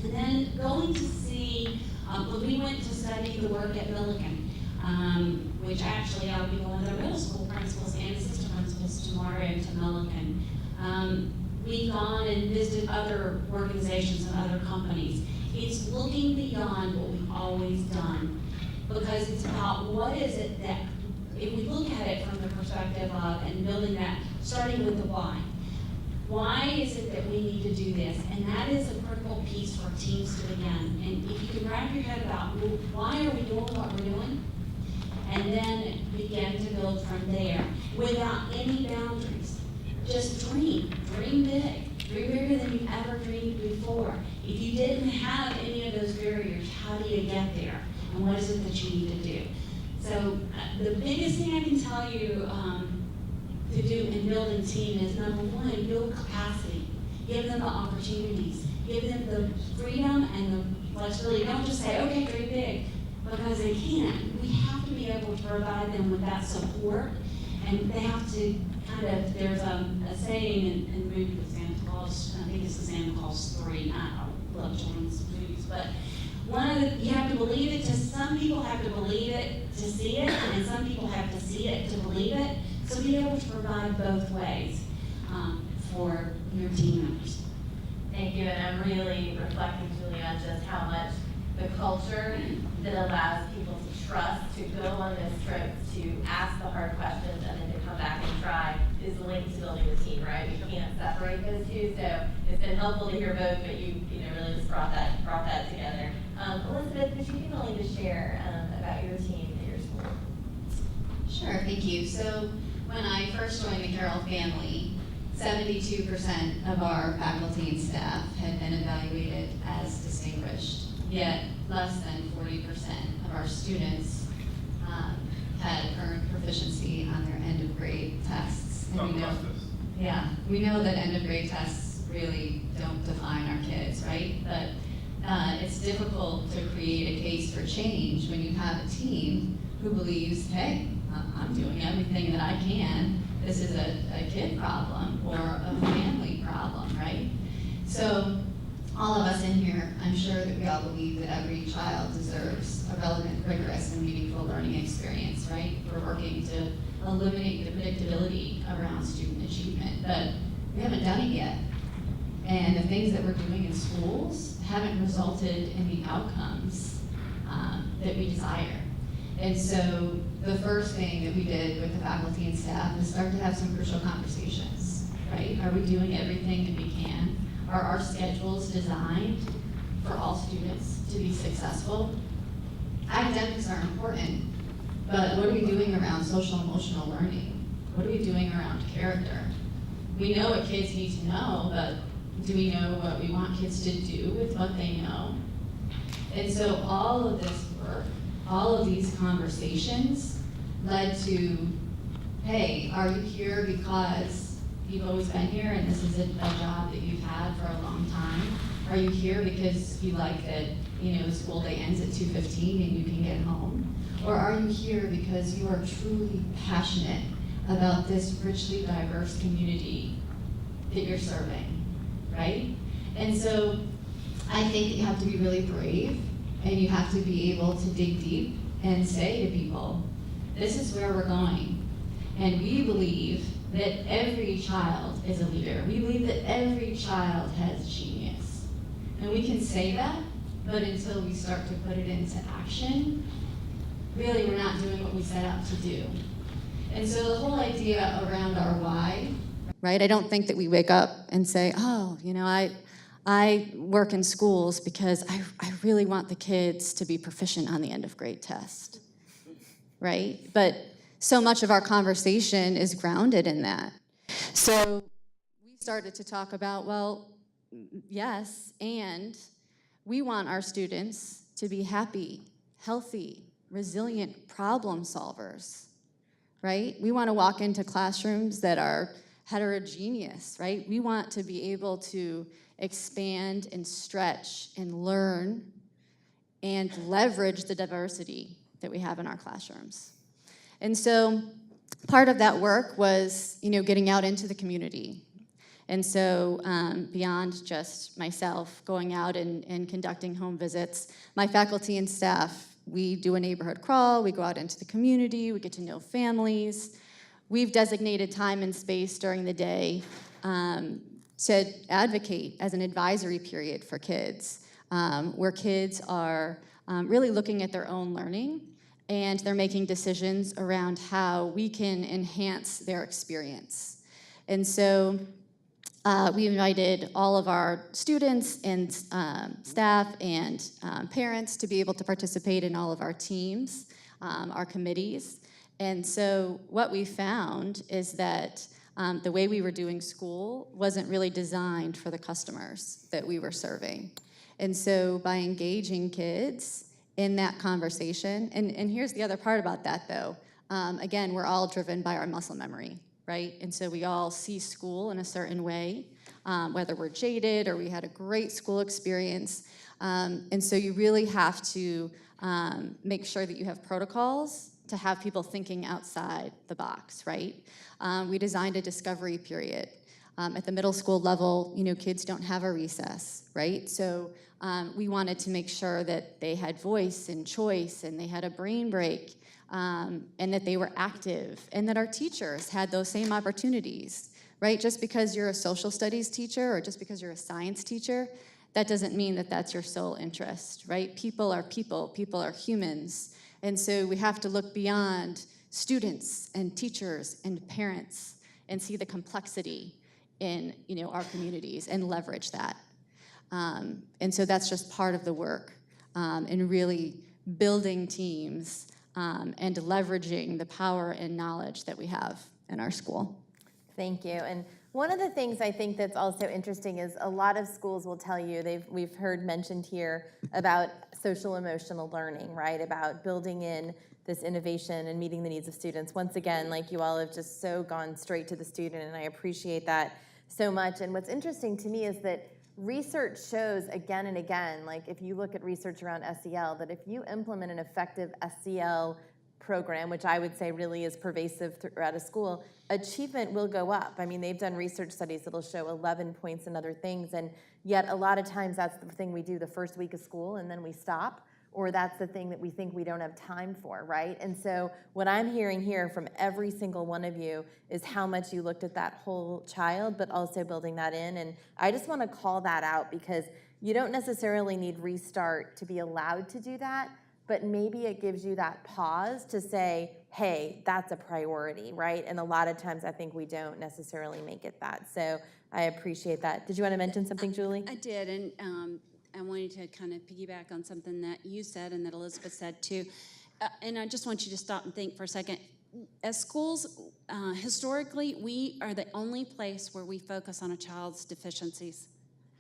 And then going to see, when we went to study the work at Millikan, which actually I'll be going with our middle school principals and assistant principals tomorrow to Millikan. We've gone and visited other organizations and other companies. It's looking beyond what we've always done, because it's about what is it that, if we look at it from the perspective of, and building that, starting with the why. Why is it that we need to do this? And that is a critical piece for teams to begin. And if you can wrap your head about, well, why are we doing what we're doing? And then begin to build from there without any boundaries. Just dream big. Dream bigger than you've ever dreamed before. If you didn't have any of those barriers, how do you get there? And what is it that you need to do? So the biggest thing I can tell you to do in building team is, number one, build capacity. Give them the opportunities. Give them the freedom and the flexibility. Don't just say, okay, dream big, because they can't. We have to be able to provide them with that support, and they have to there's a saying in the movie with Santa Claus, I think it's the Santa Claus 3, I love children's movies, but you have to believe it. Some people have to believe it to see it, and some people have to see it to believe it. So be able to provide both ways for your team members. Thank you, and I'm really reflecting, Julia, on just how much the culture that allows people to trust, to go on this trip, to ask the hard questions, and then to come back and try is linked to building the team, right? We can't separate those two, so it's been helpful to hear both, but you really just brought that together. Elizabeth, would you be willing to share about your team at your school? Sure, thank you. So when I first joined the Carroll family, 72% of our faculty and staff had been evaluated as distinguished, yet less than 40% of our students had earned proficiency on their end of grade tests. And we know that end of grade tests really don't define our kids, right? But it's difficult to create a case for change when you have a team who believes, hey, I'm doing everything that I can. This is a kid problem or a family problem, right? So all of us in here, I'm sure that we all believe that every child deserves a relevant, rigorous, and meaningful learning experience, right? We're working to eliminate the predictability around student achievement, but we haven't done it yet. And the things that we're doing in schools haven't resulted in the outcomes that we desire. And so the first thing that we did with the faculty and staff is start to have some crucial conversations, right? Are we doing everything that we can? Are our schedules designed for all students to be successful? Academics are important, but what are we doing around social emotional learning? What are we doing around character? We know what kids need to know, but do we know what we want kids to do with what they know? And so all of this work, all of these conversations led to, hey, are you here because you've always been here and this is a job that you've had for a long time? Are you here because you like that, the school day ends at 2:15 and you can get home? Or are you here because you are truly passionate about this richly diverse community that you're serving, right? And so I think that you have to be really brave and you have to be able to dig deep and say to people, this is where we're going. And we believe that every child is a leader. We believe that every child has genius. And we can say that, but until we start to put it into action, really we're not doing what we set out to do. And so the whole idea around our why, right? I don't think that we wake up and say, oh, I work in schools because I really want the kids to be proficient on the end of grade test, right? But so much of our conversation is grounded in that. So we started to talk about, well, yes, and we want our students to be happy, healthy, resilient problem solvers, right? We want to walk into classrooms that are heterogeneous, right? We want to be able to expand and stretch and learn and leverage the diversity that we have in our classrooms. And so part of that work was, getting out into the community. And so beyond just myself going out and conducting home visits, my faculty and staff, we do a neighborhood crawl, we go out into the community, we get to know families. We've designated time and space during the day to advocate as an advisory period for kids, where kids are really looking at their own learning and they're making decisions around how we can enhance their experience. And so we invited all of our students and staff and parents to be able to participate in all of our teams, our committees. And so what we found is that the way we were doing school wasn't really designed for the customers that we were serving. And so by engaging kids in that conversation, and here's the other part about that though, again, we're all driven by our muscle memory, right? And so we all see school in a certain way, whether we're jaded or we had a great school experience. And so you really have to make sure that you have protocols to have people thinking outside the box, right? We designed a discovery period. At the middle school level, kids don't have a recess, right? So we wanted to make sure that they had voice and choice and they had a brain break and that they were active and that our teachers had those same opportunities, right? Just because you're a social studies teacher or just because you're a science teacher, that doesn't mean that that's your sole interest, right? People are people, people are humans. And so we have to look beyond students and teachers and parents and see the complexity in our communities and leverage that. And so that's just part of the work in really building teams and leveraging the power and knowledge that we have in our school. Thank you. And one of the things I think that's also interesting is a lot of schools will tell you, we've heard mentioned here about social emotional learning, right? About building in this innovation and meeting the needs of students. Once again, like you all have just so gone straight to the student, and I appreciate that so much. And what's interesting to me is that research shows again and again, like if you look at research around SEL, that if you implement an effective SEL program, which I would say really is pervasive throughout a school, achievement will go up. I mean, they've done research studies that'll show 11 points and other things. And Yet a lot of times that's the thing we do the first week of school and then we stop, or that's the thing that we think we don't have time for, right? And so what I'm hearing here from every single one of you is how much you looked at that whole child, but also building that in. And I just want to call that out because you don't necessarily need Restart to be allowed to do that, but maybe it gives you that pause to say, hey, that's a priority, right? And a lot of times I think we don't necessarily make it that. So I appreciate that. Did you want to mention something, Julie? I did, and I wanted to kind of piggyback on something that you said and that Elizabeth said too. And I just want you to stop and think for a second. As schools, historically, we are the only place where we focus on a child's deficiencies.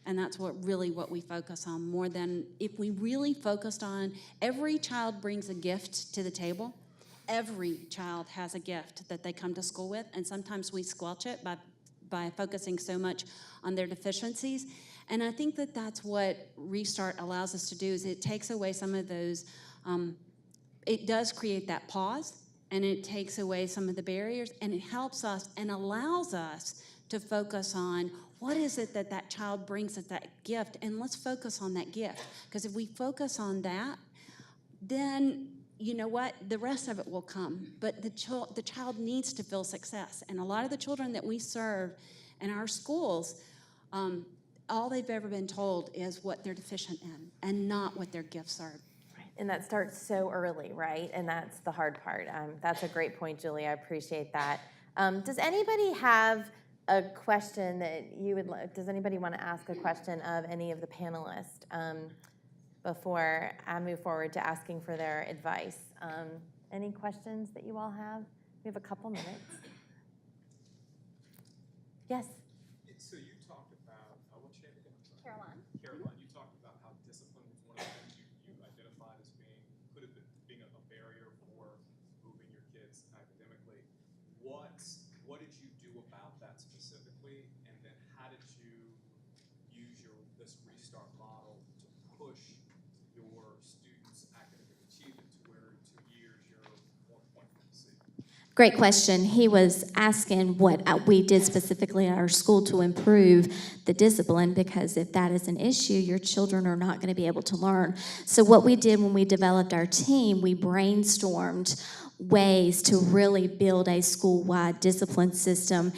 And that's what we focus on more than if we really focused on every child brings a gift to the table. Every child has a gift that they come to school with, and sometimes we squelch it by focusing so much on their deficiencies. And I think that that's what Restart allows us to do, is it takes away some of those, it does create that pause, and it takes away some of the barriers, and it helps us and allows us to focus on what is it that that child brings as that gift, and let's focus on that gift. Because if we focus on that, then you know what? The rest of it will come. But the child needs to feel success. And a lot of the children that we serve in our schools, all they've ever been told is what they're deficient in and not what their gifts are. And that starts so early, right? And that's the hard part. That's a great point, Julie. I appreciate that. Does anybody have a question that you would like? Does anybody want to ask a question of any of the panelists before I move forward to asking for their advice? Any questions that you all have? We have a couple minutes. Yes? So you talked about, what's your name again? Caroline. Caroline, you talked about how discipline was one of the things you identified as could have been being a barrier for moving your kids academically. What did you do about that specifically? And then how did you use this Restart model to push your students' academic achievement to where in 2 years you're 1.5 C? Great question. He was asking what we did specifically at our school to improve the discipline, because if that is an issue, your children are not going to be able to learn. So what we did when we developed our team, we brainstormed ways to really build a school-wide discipline system,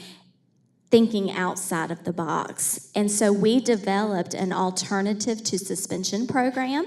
thinking outside of the box. And so we developed an alternative to suspension program,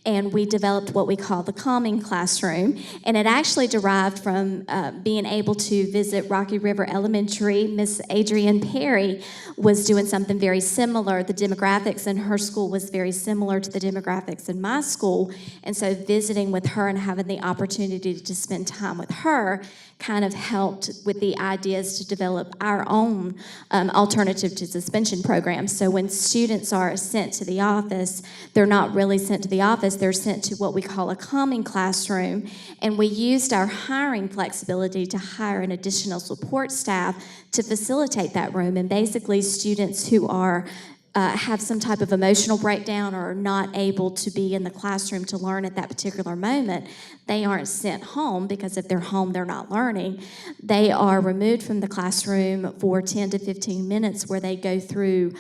and we developed what we call the Calming Classroom. And it actually derived from being able to visit Rocky River Elementary. Miss Adrienne Perry was doing something very similar. The demographics in her school was very similar to the demographics in my school. And so visiting with her and having the opportunity to spend time with her kind of helped with the ideas to develop our own alternative to suspension program. So when students are sent to the office, they're not really sent to the office, they're sent to what we call a calming classroom. And we used our hiring flexibility to hire an additional support staff to facilitate that room. And basically students who are have some type of emotional breakdown or are not able to be in the classroom to learn at that particular moment, they aren't sent home, because if they're home, they're not learning. They are removed from the classroom for 10 to 15 minutes where they go through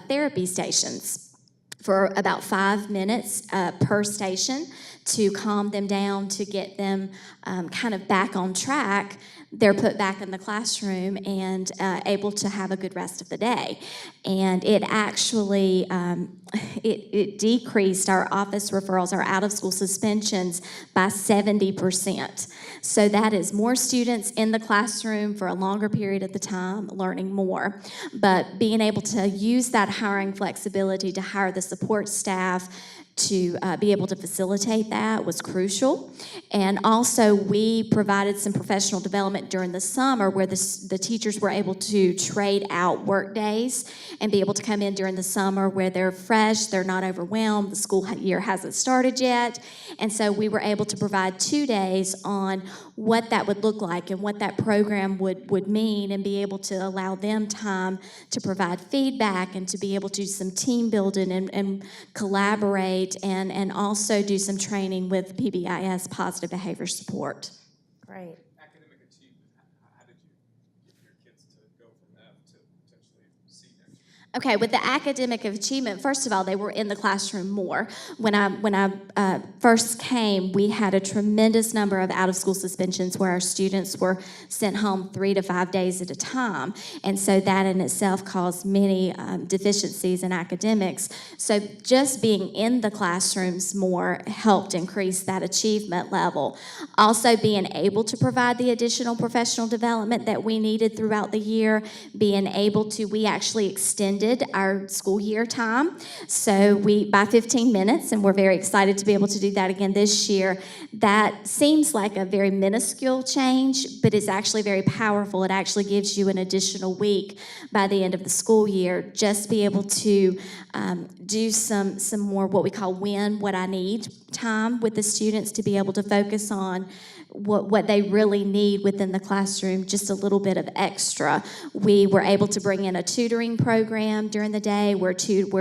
therapy stations for about 5 minutes per station to calm them down, to get them kind of back on track. They're put back in the classroom and able to have a good rest of the day. And it actually, it decreased our office referrals, our out-of-school suspensions by 70%. So that is more students in the classroom for a longer period of the time, learning more. But being able to use that hiring flexibility to hire the support staff to be able to facilitate that was crucial. And also we provided some professional development during the summer where the teachers were able to trade out work days and be able to come in during the summer where they're fresh, they're not overwhelmed, the school year hasn't started yet. And so we were able to provide 2 days on what that would look like and what that program would mean, and be able to allow them time to provide feedback and to be able to do some team building and collaborate, and also do some training with PBIS, positive behavior support. Great. Academic achievement, how did you get your kids to go from F to potentially C next Okay, with the academic achievement, first of all, they were in the classroom more. When I first came, we had a tremendous number of out-of-school suspensions where our students were sent home 3 to 5 days at a time, and so that in itself caused many deficiencies in academics. So just being in the classrooms more helped increase that achievement level. Also, being able to provide the additional professional development that we needed throughout the year, we actually extended our school year time. So by 15 minutes, and we're very excited to be able to do that again this year. That seems like a very minuscule change, but it's actually very powerful. It actually gives you an additional week by the end of the school year, just be able to do some more what we call what I need time with the students to be able to focus on what they really need within the classroom, just a little bit of extra. We were able to bring in a tutoring program during the day where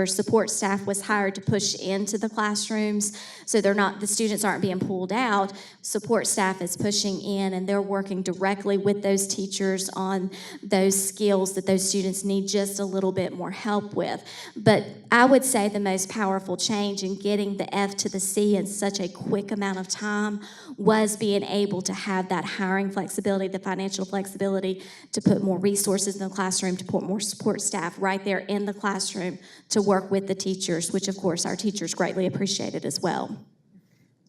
support staff was hired to push into the classrooms, so the students aren't being pulled out. Support staff is pushing in, and they're working directly with those teachers on those skills that those students need just a little bit more help with. But I would say the most powerful change in getting the F to the C in such a quick amount of time was being able to have that hiring flexibility, the financial flexibility to put more resources in the classroom, to put more support staff right there in the classroom to work with the teachers, which of course our teachers greatly appreciated as well.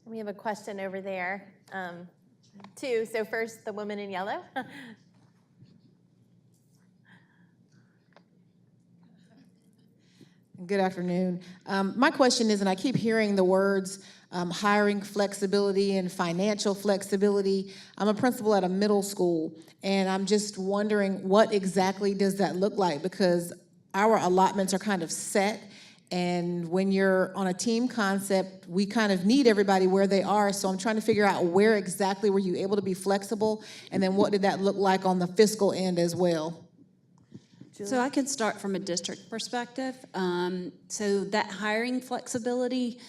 We have a question over there, too. So first, the woman in yellow. Good afternoon. My question is, and I keep hearing the words hiring flexibility and financial flexibility. I'm a principal at a middle school, and I'm just wondering what exactly does that look like, because our allotments are kind of set, and when you're on a team concept, we kind of need everybody where they are, so I'm trying to figure out where exactly were you able to be flexible, and then what did that look like on the fiscal end as well? So I can start from a district perspective. So that hiring flexibility,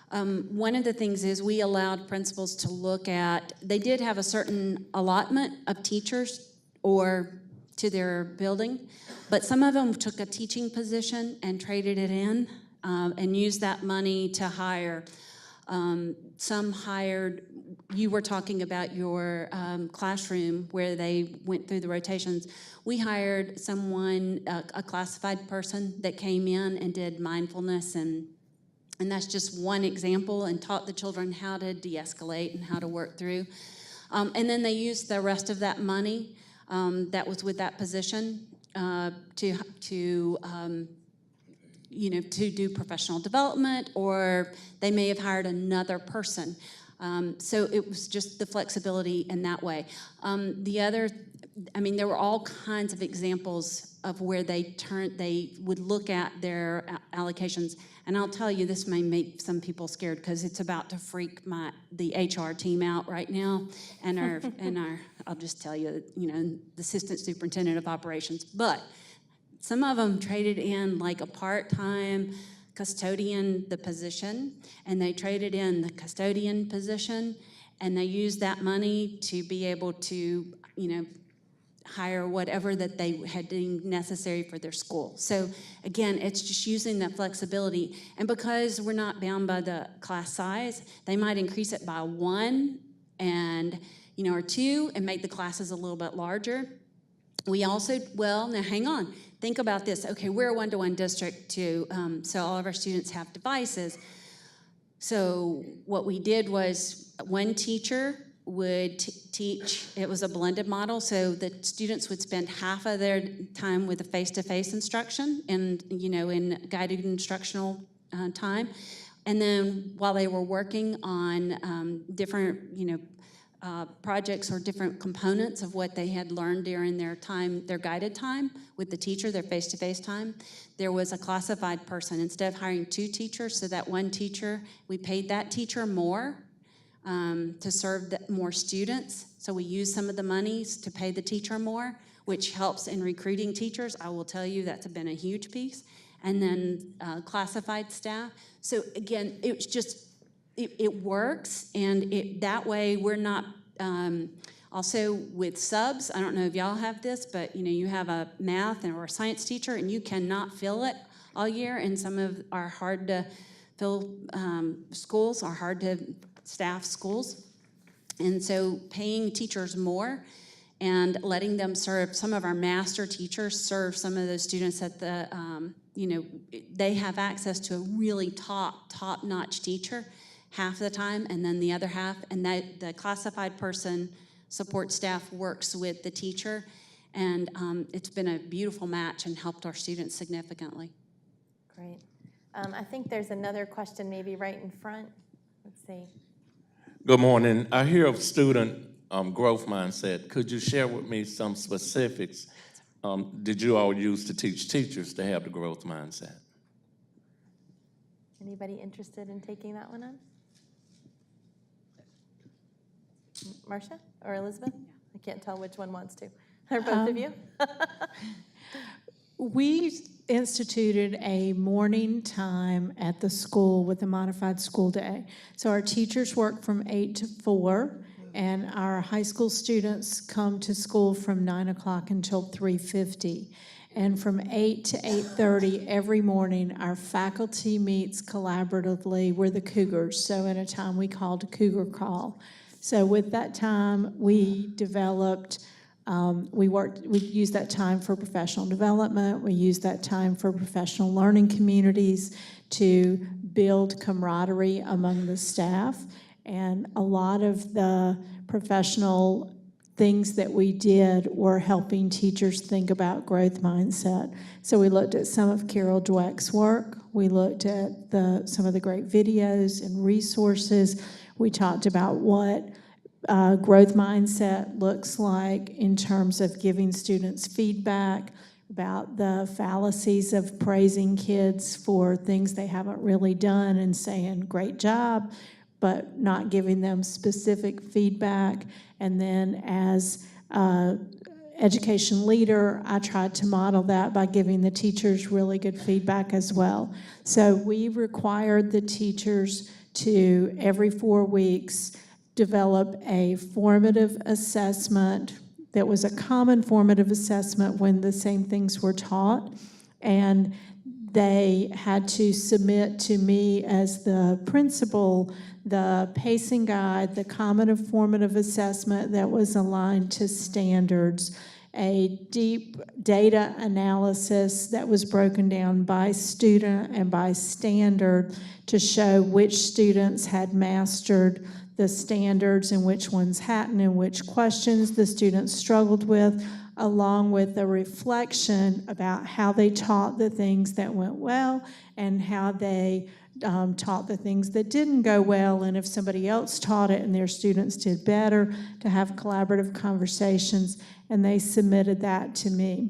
one of the things is we allowed principals to look at, they did have a certain allotment of teachers or to their building, but some of them took a teaching position and traded it in and used that money to hire. Some hired, you were talking about your classroom where they went through the rotations. We hired someone, a classified person that came in and did mindfulness, and that's just one example, and taught the children how to de-escalate and how to work through. And then they used the rest of that money that was with that position to do professional development, or they may have hired another person. So it was just the flexibility in that way. There were all kinds of examples of where they would look at their allocations. And I'll tell you, this may make some people scared because it's about to freak the HR team out right now, and I'll just tell you, the assistant superintendent of operations. But some of them traded in like a part-time custodian, the position, and they traded in the custodian position, and they used that money to be able to, hire whatever that they had deemed necessary for their school. So again, it's just using that flexibility. And because we're not bound by the class size, they might increase it by 1 and, or 2 and make the classes a little bit larger. We also, now hang on, think about this. Okay, we're a one-to-one district too, so all of our students have devices. So what we did was one teacher would teach, it was a blended model, so the students would spend half of their time with a face-to-face instruction and, in guided instructional time. And then while they were working on different, projects or different components of what they had learned during their guided time with the teacher, their face-to-face time, there was a classified person. Instead of hiring 2 teachers, so that one teacher, we paid that teacher more to serve more students. So we used some of the monies to pay the teacher more, which helps in recruiting teachers. I will tell you that's been a huge piece. And then classified staff. So again, it's just, it works, and that way we're not Also with subs, I don't know if y'all have this, but you have a math or a science teacher and you cannot fill it all year, and some of our hard to fill schools are hard to staff schools. And so paying teachers more and letting them serve, some of our master teachers serve some of those students at the, they have access to a really top-notch teacher half the time, and then the other half, and that the classified person support staff works with the teacher, and it's been a beautiful match and helped our students significantly. Great. I think there's another question maybe right in front. Let's see. Good morning. I hear of student growth mindset. Could you share with me some specifics did you all use to teach teachers to have the growth mindset? Anybody interested in taking that one on? Marcia or Elizabeth? I can't tell which one wants to. Or both of you? We instituted a morning time at the school with a modified school day. So our teachers work from 8 to 4, and our high school students come to school from 9 o'clock until 3:50. And from 8 to 8:30 every morning, our faculty meets collaboratively. We're the Cougars, so in a time we called a Cougar Call. So with that time, we developed we used that time for professional development. We used that time for professional learning communities to build camaraderie among the staff. And a lot of the professional things that we did were helping teachers think about growth mindset. So we looked at some of Carol Dweck's work. We looked at some of the great videos and resources. We talked about what growth mindset looks like in terms of giving students feedback, about the fallacies of praising kids for things they haven't really done and saying, great job, but not giving them specific feedback. And then as education leader, I tried to model that by giving the teachers really good feedback as well. So we required the teachers to, every 4 weeks, develop a formative assessment that was a common formative assessment when the same things were taught. And they had to submit to me as the principal the pacing guide, the common formative assessment that was aligned to standards, a deep data analysis that was broken down by student and by standard to show which students had mastered the standards and which ones hadn't, and which questions the students struggled with, along with a reflection about how they taught the things that went well and how they taught the things that didn't go well, and if somebody else taught it and their students did better, to have collaborative conversations, and they submitted that to me.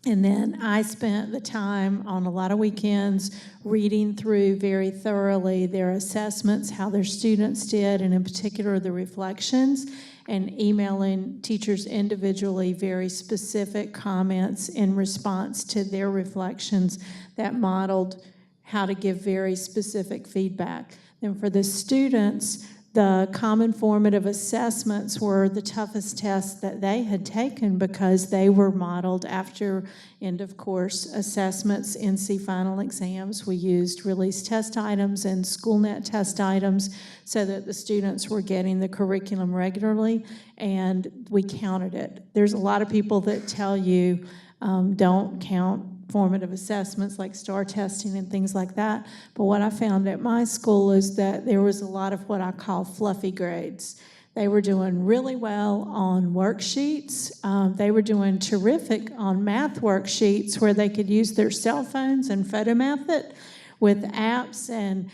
And then I spent the time on a lot of weekends reading through very thoroughly their assessments, how their students did, and in particular the reflections, and emailing teachers individually very specific comments in response to their reflections that modeled how to give very specific feedback. Then for the students, the common formative assessments were the toughest tests that they had taken because they were modeled after end of course assessments, NC final exams. We used release test items and SchoolNet test items so that the students were getting the curriculum regularly, and we counted it. There's a lot of people that tell you don't count formative assessments like STAR testing and things like that. But what I found at my school is that there was a lot of what I call fluffy grades. They were doing really well on worksheets. They were doing terrific on math worksheets where they could use their cell phones and photomath it with apps, and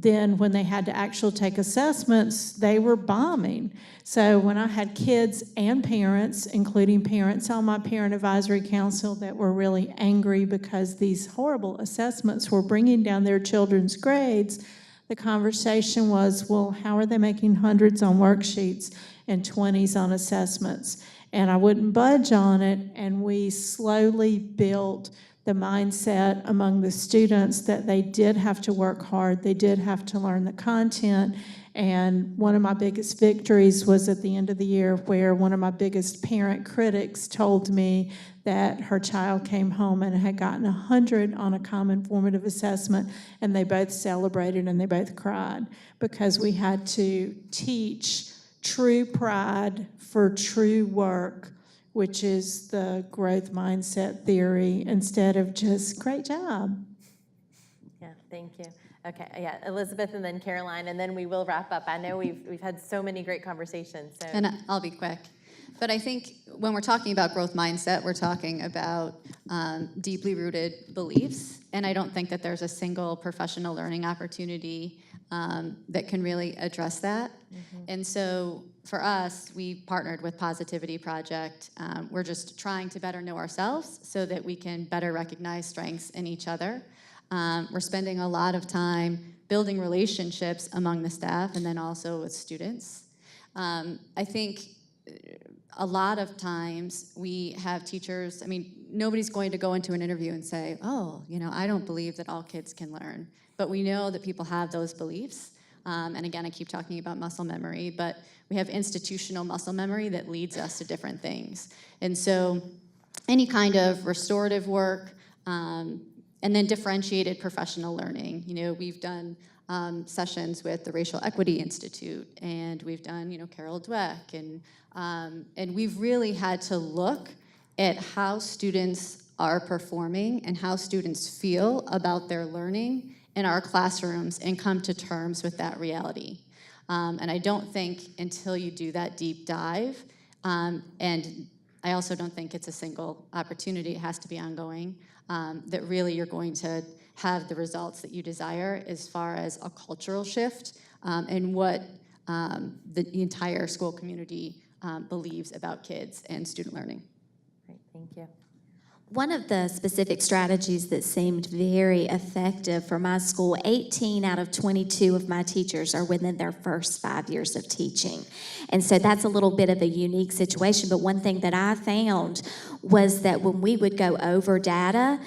then when they had to actually take assessments, they were bombing. So when I had kids and parents, including parents on my parent advisory council that were really angry because these horrible assessments were bringing down their children's grades, the conversation was, well, how are they making hundreds on worksheets and 20s on assessments? And I wouldn't budge on it, and we slowly built the mindset among the students that they did have to work hard, they did have to learn the content, And one of my biggest victories was at the end of the year where one of my biggest parent critics told me that her child came home and had gotten 100 on a common formative assessment, and they both celebrated and they both cried because we had to teach true pride for true work, which is the growth mindset theory, instead of just great job. Yeah, thank you. Okay, yeah, Elizabeth and then Caroline, and then we will wrap up. I know we've had so many great conversations. So. And I'll be quick. But I think when we're talking about growth mindset, we're talking about deeply rooted beliefs. And I don't think that there's a single professional learning opportunity that can really address that. Mm-hmm. And so for us, we partnered with Positivity Project. We're just trying to better know ourselves so that we can better recognize strengths in each other. We're spending a lot of time building relationships among the staff and then also with students. I think a lot of times we have teachers, I mean, nobody's going to go into an interview and say, oh, you know, I don't believe that all kids can learn. But we know that people have those beliefs. And again, I keep talking about muscle memory, but we have institutional muscle memory that leads us to different things. And so any kind of restorative work, and then differentiated professional learning. You know, we've done sessions with the Racial Equity Institute, and we've done, you know, Carol Dweck, and we've really had to look at how students are performing and how students feel about their learning in our classrooms and come to terms with that reality. And I don't think until you do that deep dive, and I also don't think it's a single opportunity, it has to be ongoing, that really you're going to have the results that you desire as far as a cultural shift and what the entire school community believes about kids and student learning. Great, thank you. One of the specific strategies that seemed very effective for my school, 18 out of 22 of my teachers are within their first 5 years of teaching. And so that's a little bit of a unique situation. But one thing that I found was that when we would go over data,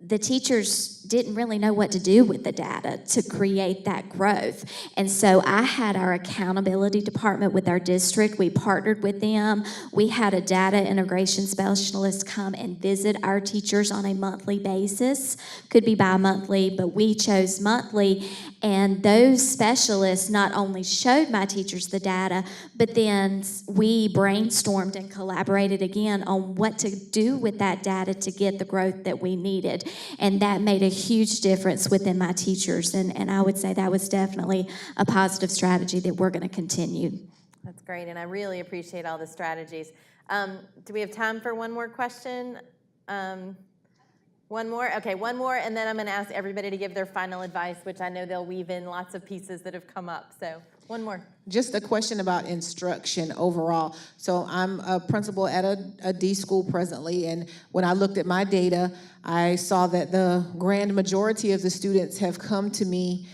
the teachers didn't really know what to do with the data to create that growth. And so I had our accountability department with our district. We partnered with them. We had a data integration specialist come and visit our teachers on a monthly basis. Could be bi-monthly, but we chose monthly. And those specialists not only showed my teachers the data, but then we brainstormed and collaborated again on what to do with that data to get the growth that we needed. And that made a huge difference within my teachers. And I would say that was definitely a positive strategy that we're going to continue. That's great, and I really appreciate all the strategies. Do we have time for one more question? One more? Okay, one more, and then I'm going to ask everybody to give their final advice, which I know they'll weave in lots of pieces that have come up. So one more. Just a question about instruction overall. So I'm a principal at a D school presently, and when I looked at my data, I saw that the grand majority of the students have come to me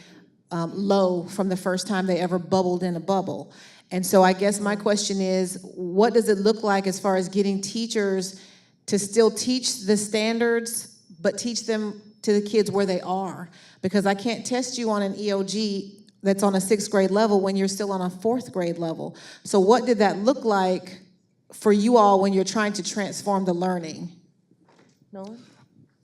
low from the first time they ever bubbled in a bubble. And so I guess my question is, what does it look like as far as getting teachers to still teach the standards, but teach them to the kids where they are? Because I can't test you on an EOG that's on a 6th grade level when you're still on a 4th grade level. So what did that look like for you all when you're trying to transform the learning? Nolan?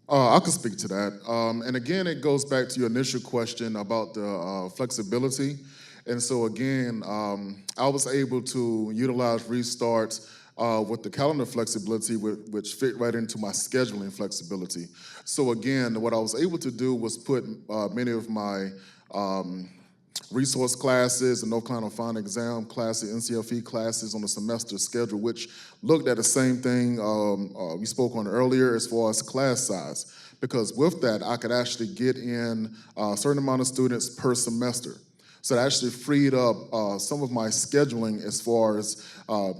I can speak to that. And again, it goes back to your initial question about the flexibility. And so again, I was able to utilize Restart with the calendar flexibility, which fit right into my scheduling flexibility. So again, what I was able to do was put many of my resource classes and North Carolina Final Exam classes, NCFE classes on a semester schedule, which looked at the same thing we spoke on earlier as far as class size. Because with that, I could actually get in a certain amount of students per semester. So it actually freed up some of my scheduling as far as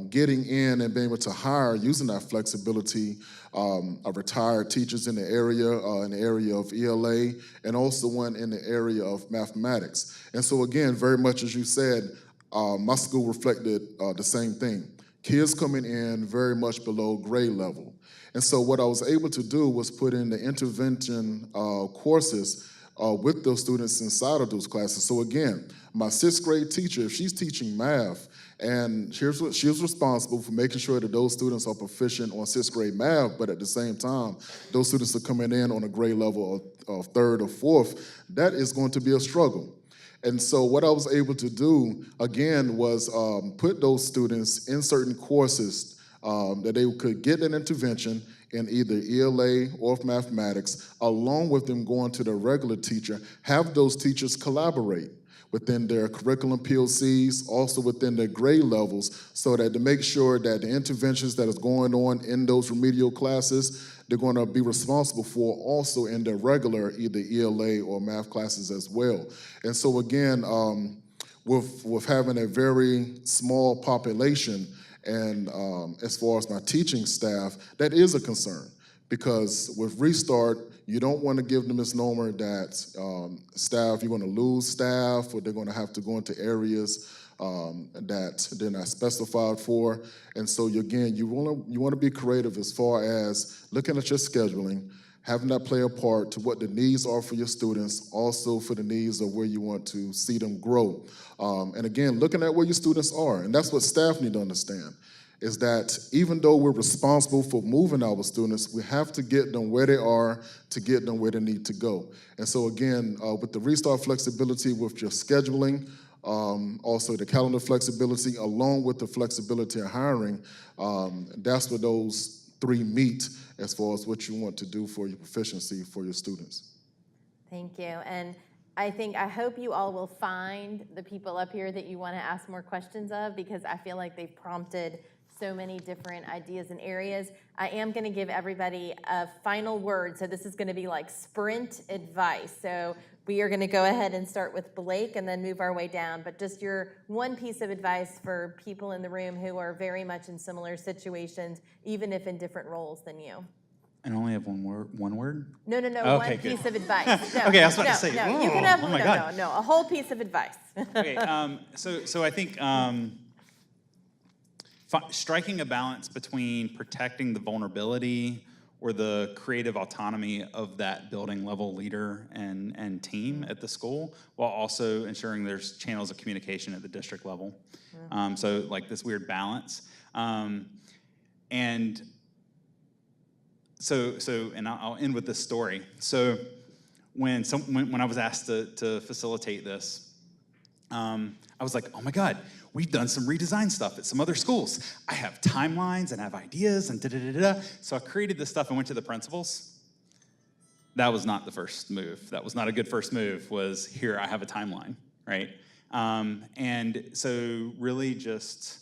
getting in and being able to hire using that flexibility of retired teachers in the area of ELA, and also one in the area of mathematics. And so again, very much as you said, my school reflected the same thing. Kids coming in very much below grade level. And so what I was able to do was put in the intervention courses with those students inside of those classes. So again, my 6th grade teacher, if she's teaching math, and here's what she was responsible for making sure that those students are proficient on 6th grade math, but at the same time, those students are coming in on a grade level of 3rd or 4th, that is going to be a struggle. And so what I was able to do, again, was put those students in certain courses that they could get an intervention in either ELA or mathematics, along with them going to the regular teacher, have those teachers collaborate within their curriculum PLCs, also within their grade levels, so that to make sure that the interventions that is going on in those remedial classes, they're going to be responsible for also in their regular either ELA or math classes as well. And so again, with having a very small population, and as far as my teaching staff, that is a concern, because with Restart, you don't want to give the misnomer that staff, you're going to lose staff, or they're going to have to go into areas that they're not specified for. And so again, you want to be creative as far as looking at your scheduling, having that play a part to what the needs are for your students, also for the needs of where you want to see them grow. And again, looking at where your students are, and that's what staff need to understand, is that even though we're responsible for moving our students, we have to get them where they are to get them where they need to go. And so again, with the Restart flexibility with your scheduling, also the calendar flexibility, along with the flexibility of hiring, that's where those 3 meet as far as what you want to do for your proficiency for your students. Thank you. And I hope you all will find the people up here that you want to ask more questions of, because I feel like they've prompted so many different ideas and areas. I am going to give everybody a final word. So this is going to be like sprint advice. So we are going to go ahead and start with Blake and then move our way down. But just your one piece of advice for people in the room who are very much in similar situations, even if in different roles than you. And only have one word? No, Okay, one good. piece of advice. No, Okay, I was about to say, no, oh, you can have, oh my no, God. no, a whole piece of advice. Okay, so I think striking a balance between protecting the vulnerability or the creative autonomy of that building level leader and team at the school, while also ensuring there's channels of communication at the district level. So like this weird balance. And I'll end with this story. So when I was asked to facilitate this, I was like, oh my God, we've done some redesign stuff at some other schools. I have timelines and I have ideas and da-da-da-da-da. So I created this stuff and went to the principals. That was not the first move. That was not a good first move, was here, I have a timeline, right? And so really just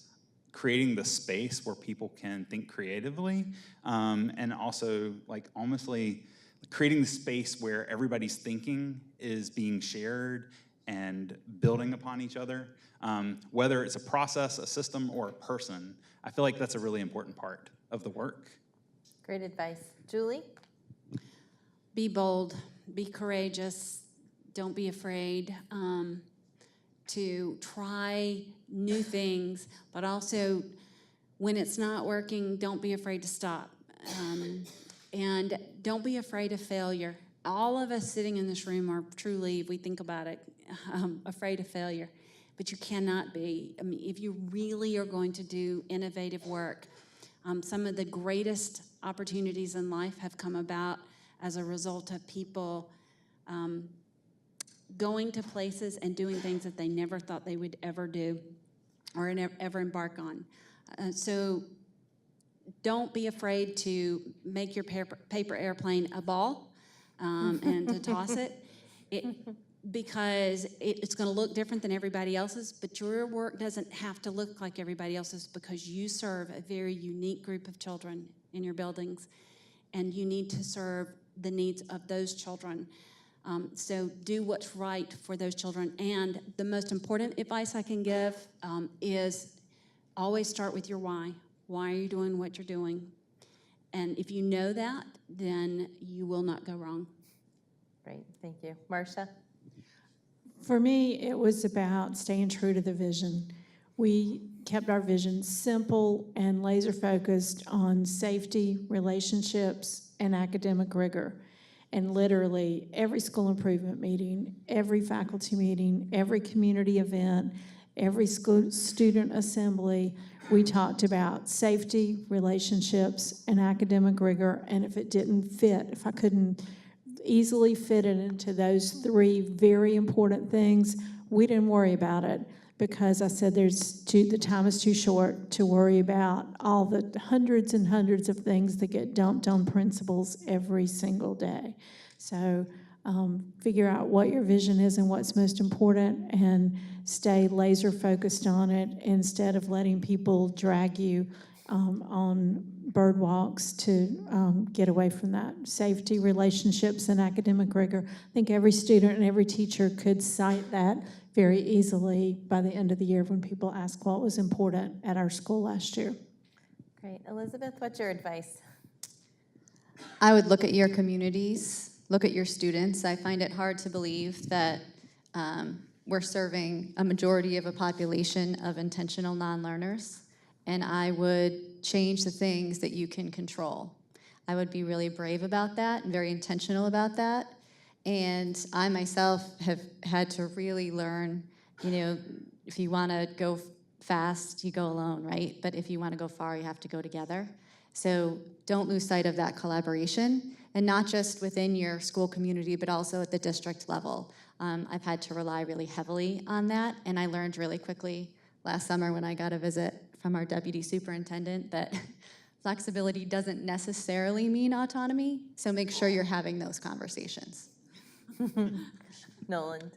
creating the space where people can think creatively, and also like almostly creating the space where everybody's thinking is being shared and building upon each other, whether it's a process, a system, or a person. I feel like that's a really important part of the work. Great advice. Julie? Be bold, be courageous, don't be afraid to try new things, but also when it's not working, don't be afraid to stop. And don't be afraid of failure. All of us sitting in this room are truly, if we think about it, afraid of failure. But you cannot be. I mean, if you really are going to do innovative work, some of the greatest opportunities in life have come about as a result of people going to places and doing things that they never thought they would ever do or ever embark on. So don't be afraid to make your paper airplane a ball and to toss it. Because it's going to look different than everybody else's, but your work doesn't have to look like everybody else's, because you serve a very unique group of children in your buildings, and you need to serve the needs of those children. So do what's right for those children. And the most important advice I can give is always start with your why. Why are you doing what you're doing? And if you know that, then you will not go wrong. Great, thank you. Marcia? For me, it was about staying true to the vision. We kept our vision simple and laser focused on safety, relationships, and academic rigor. And literally, every school improvement meeting, every faculty meeting, every community event, every school student assembly, we talked about safety, relationships, and academic rigor. And if it didn't fit, if I couldn't easily fit it into those three very important things, we didn't worry about it, because I said the time is too short to worry about all the hundreds and hundreds of things that get dumped on principals every single day. So figure out what your vision is and what's most important, and stay laser focused on it instead of letting people drag you on bird walks to get away from that. Safety, relationships, and academic rigor. I think every student and every teacher could cite that very easily by the end of the year when people ask what was important at our school last year. Great. Elizabeth, what's your advice? I would look at your communities, look at your students. I find it hard to believe that we're serving a majority of a population of intentional non-learners, and I would change the things that you can control. I would be really brave about that and very intentional about that. And I myself have had to really learn, if you want to go fast, you go alone, right? But if you want to go far, you have to go together. So don't lose sight of that collaboration, and not just within your school community, but also at the district level. I've had to rely really heavily on that, and I learned really quickly last summer when I got a visit from our deputy superintendent that flexibility doesn't necessarily mean autonomy, so make sure you're having those conversations. Nolan.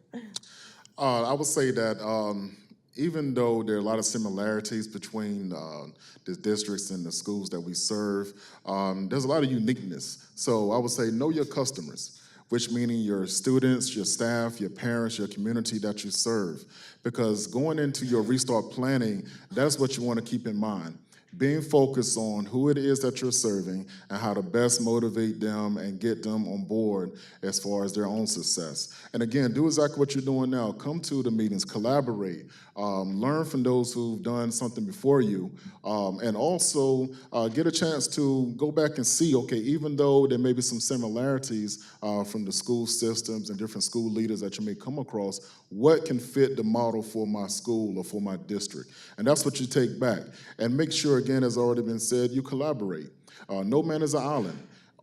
I would say that even though there are a lot of similarities between the districts and the schools that we serve, there's a lot of uniqueness. So I would say know your customers, which meaning your students, your staff, your parents, your community that you serve. Because going into your restart planning, that's what you want to keep in mind. Being focused on who it is that you're serving and how to best motivate them and get them on board as far as their own success. And again, do exactly what you're doing now. Come to the meetings, collaborate, learn from those who've done something before you, and also get a chance to go back and see, okay, even though there may be some similarities from the school systems and different school leaders that you may come across, what can fit the model for my school or for my district? And that's what you take back. And make sure, again, as already been said, you collaborate. No man is an island.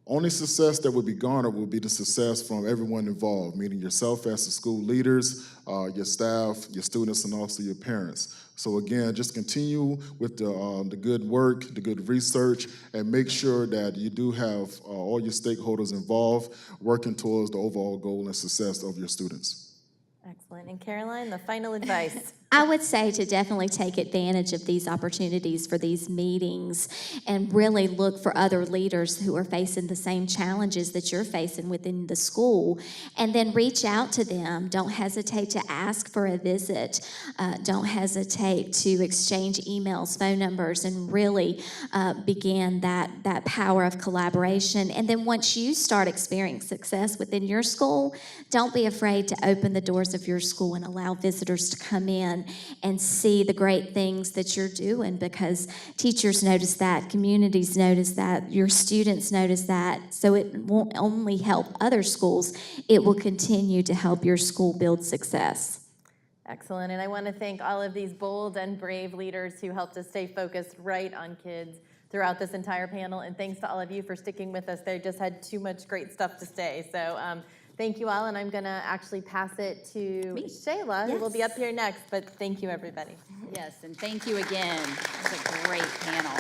Only success that would be garnered will be the success from everyone involved, meaning yourself as the school leaders, your staff, your students, and also your parents. So again, just continue with the good work, the good research, and make sure that you do have all your stakeholders involved, working towards the overall goal and success of your students. Excellent. And Caroline, the final advice. I would say to definitely take advantage of these opportunities for these meetings and really look for other leaders who are facing the same challenges that you're facing within the school, and then reach out to them. Don't hesitate to ask for a visit. Don't hesitate to exchange emails, phone numbers, and really begin that power of collaboration. And then once you start experiencing success within your school, don't be afraid to open the doors of your school and allow visitors to come in and see the great things that you're doing, because teachers notice that, communities notice that, your students notice that. So it won't only help other schools, it will continue to help your school build success. Excellent. And I want to thank all of these bold and brave leaders who helped us stay focused right on kids throughout this entire panel. And thanks to all of you for sticking with us. They just had too much great stuff to say. So thank you all, and I'm going to actually pass it to Shayla, who will be up here next, but thank you, everybody. Yes, and thank you again. It was a great panel.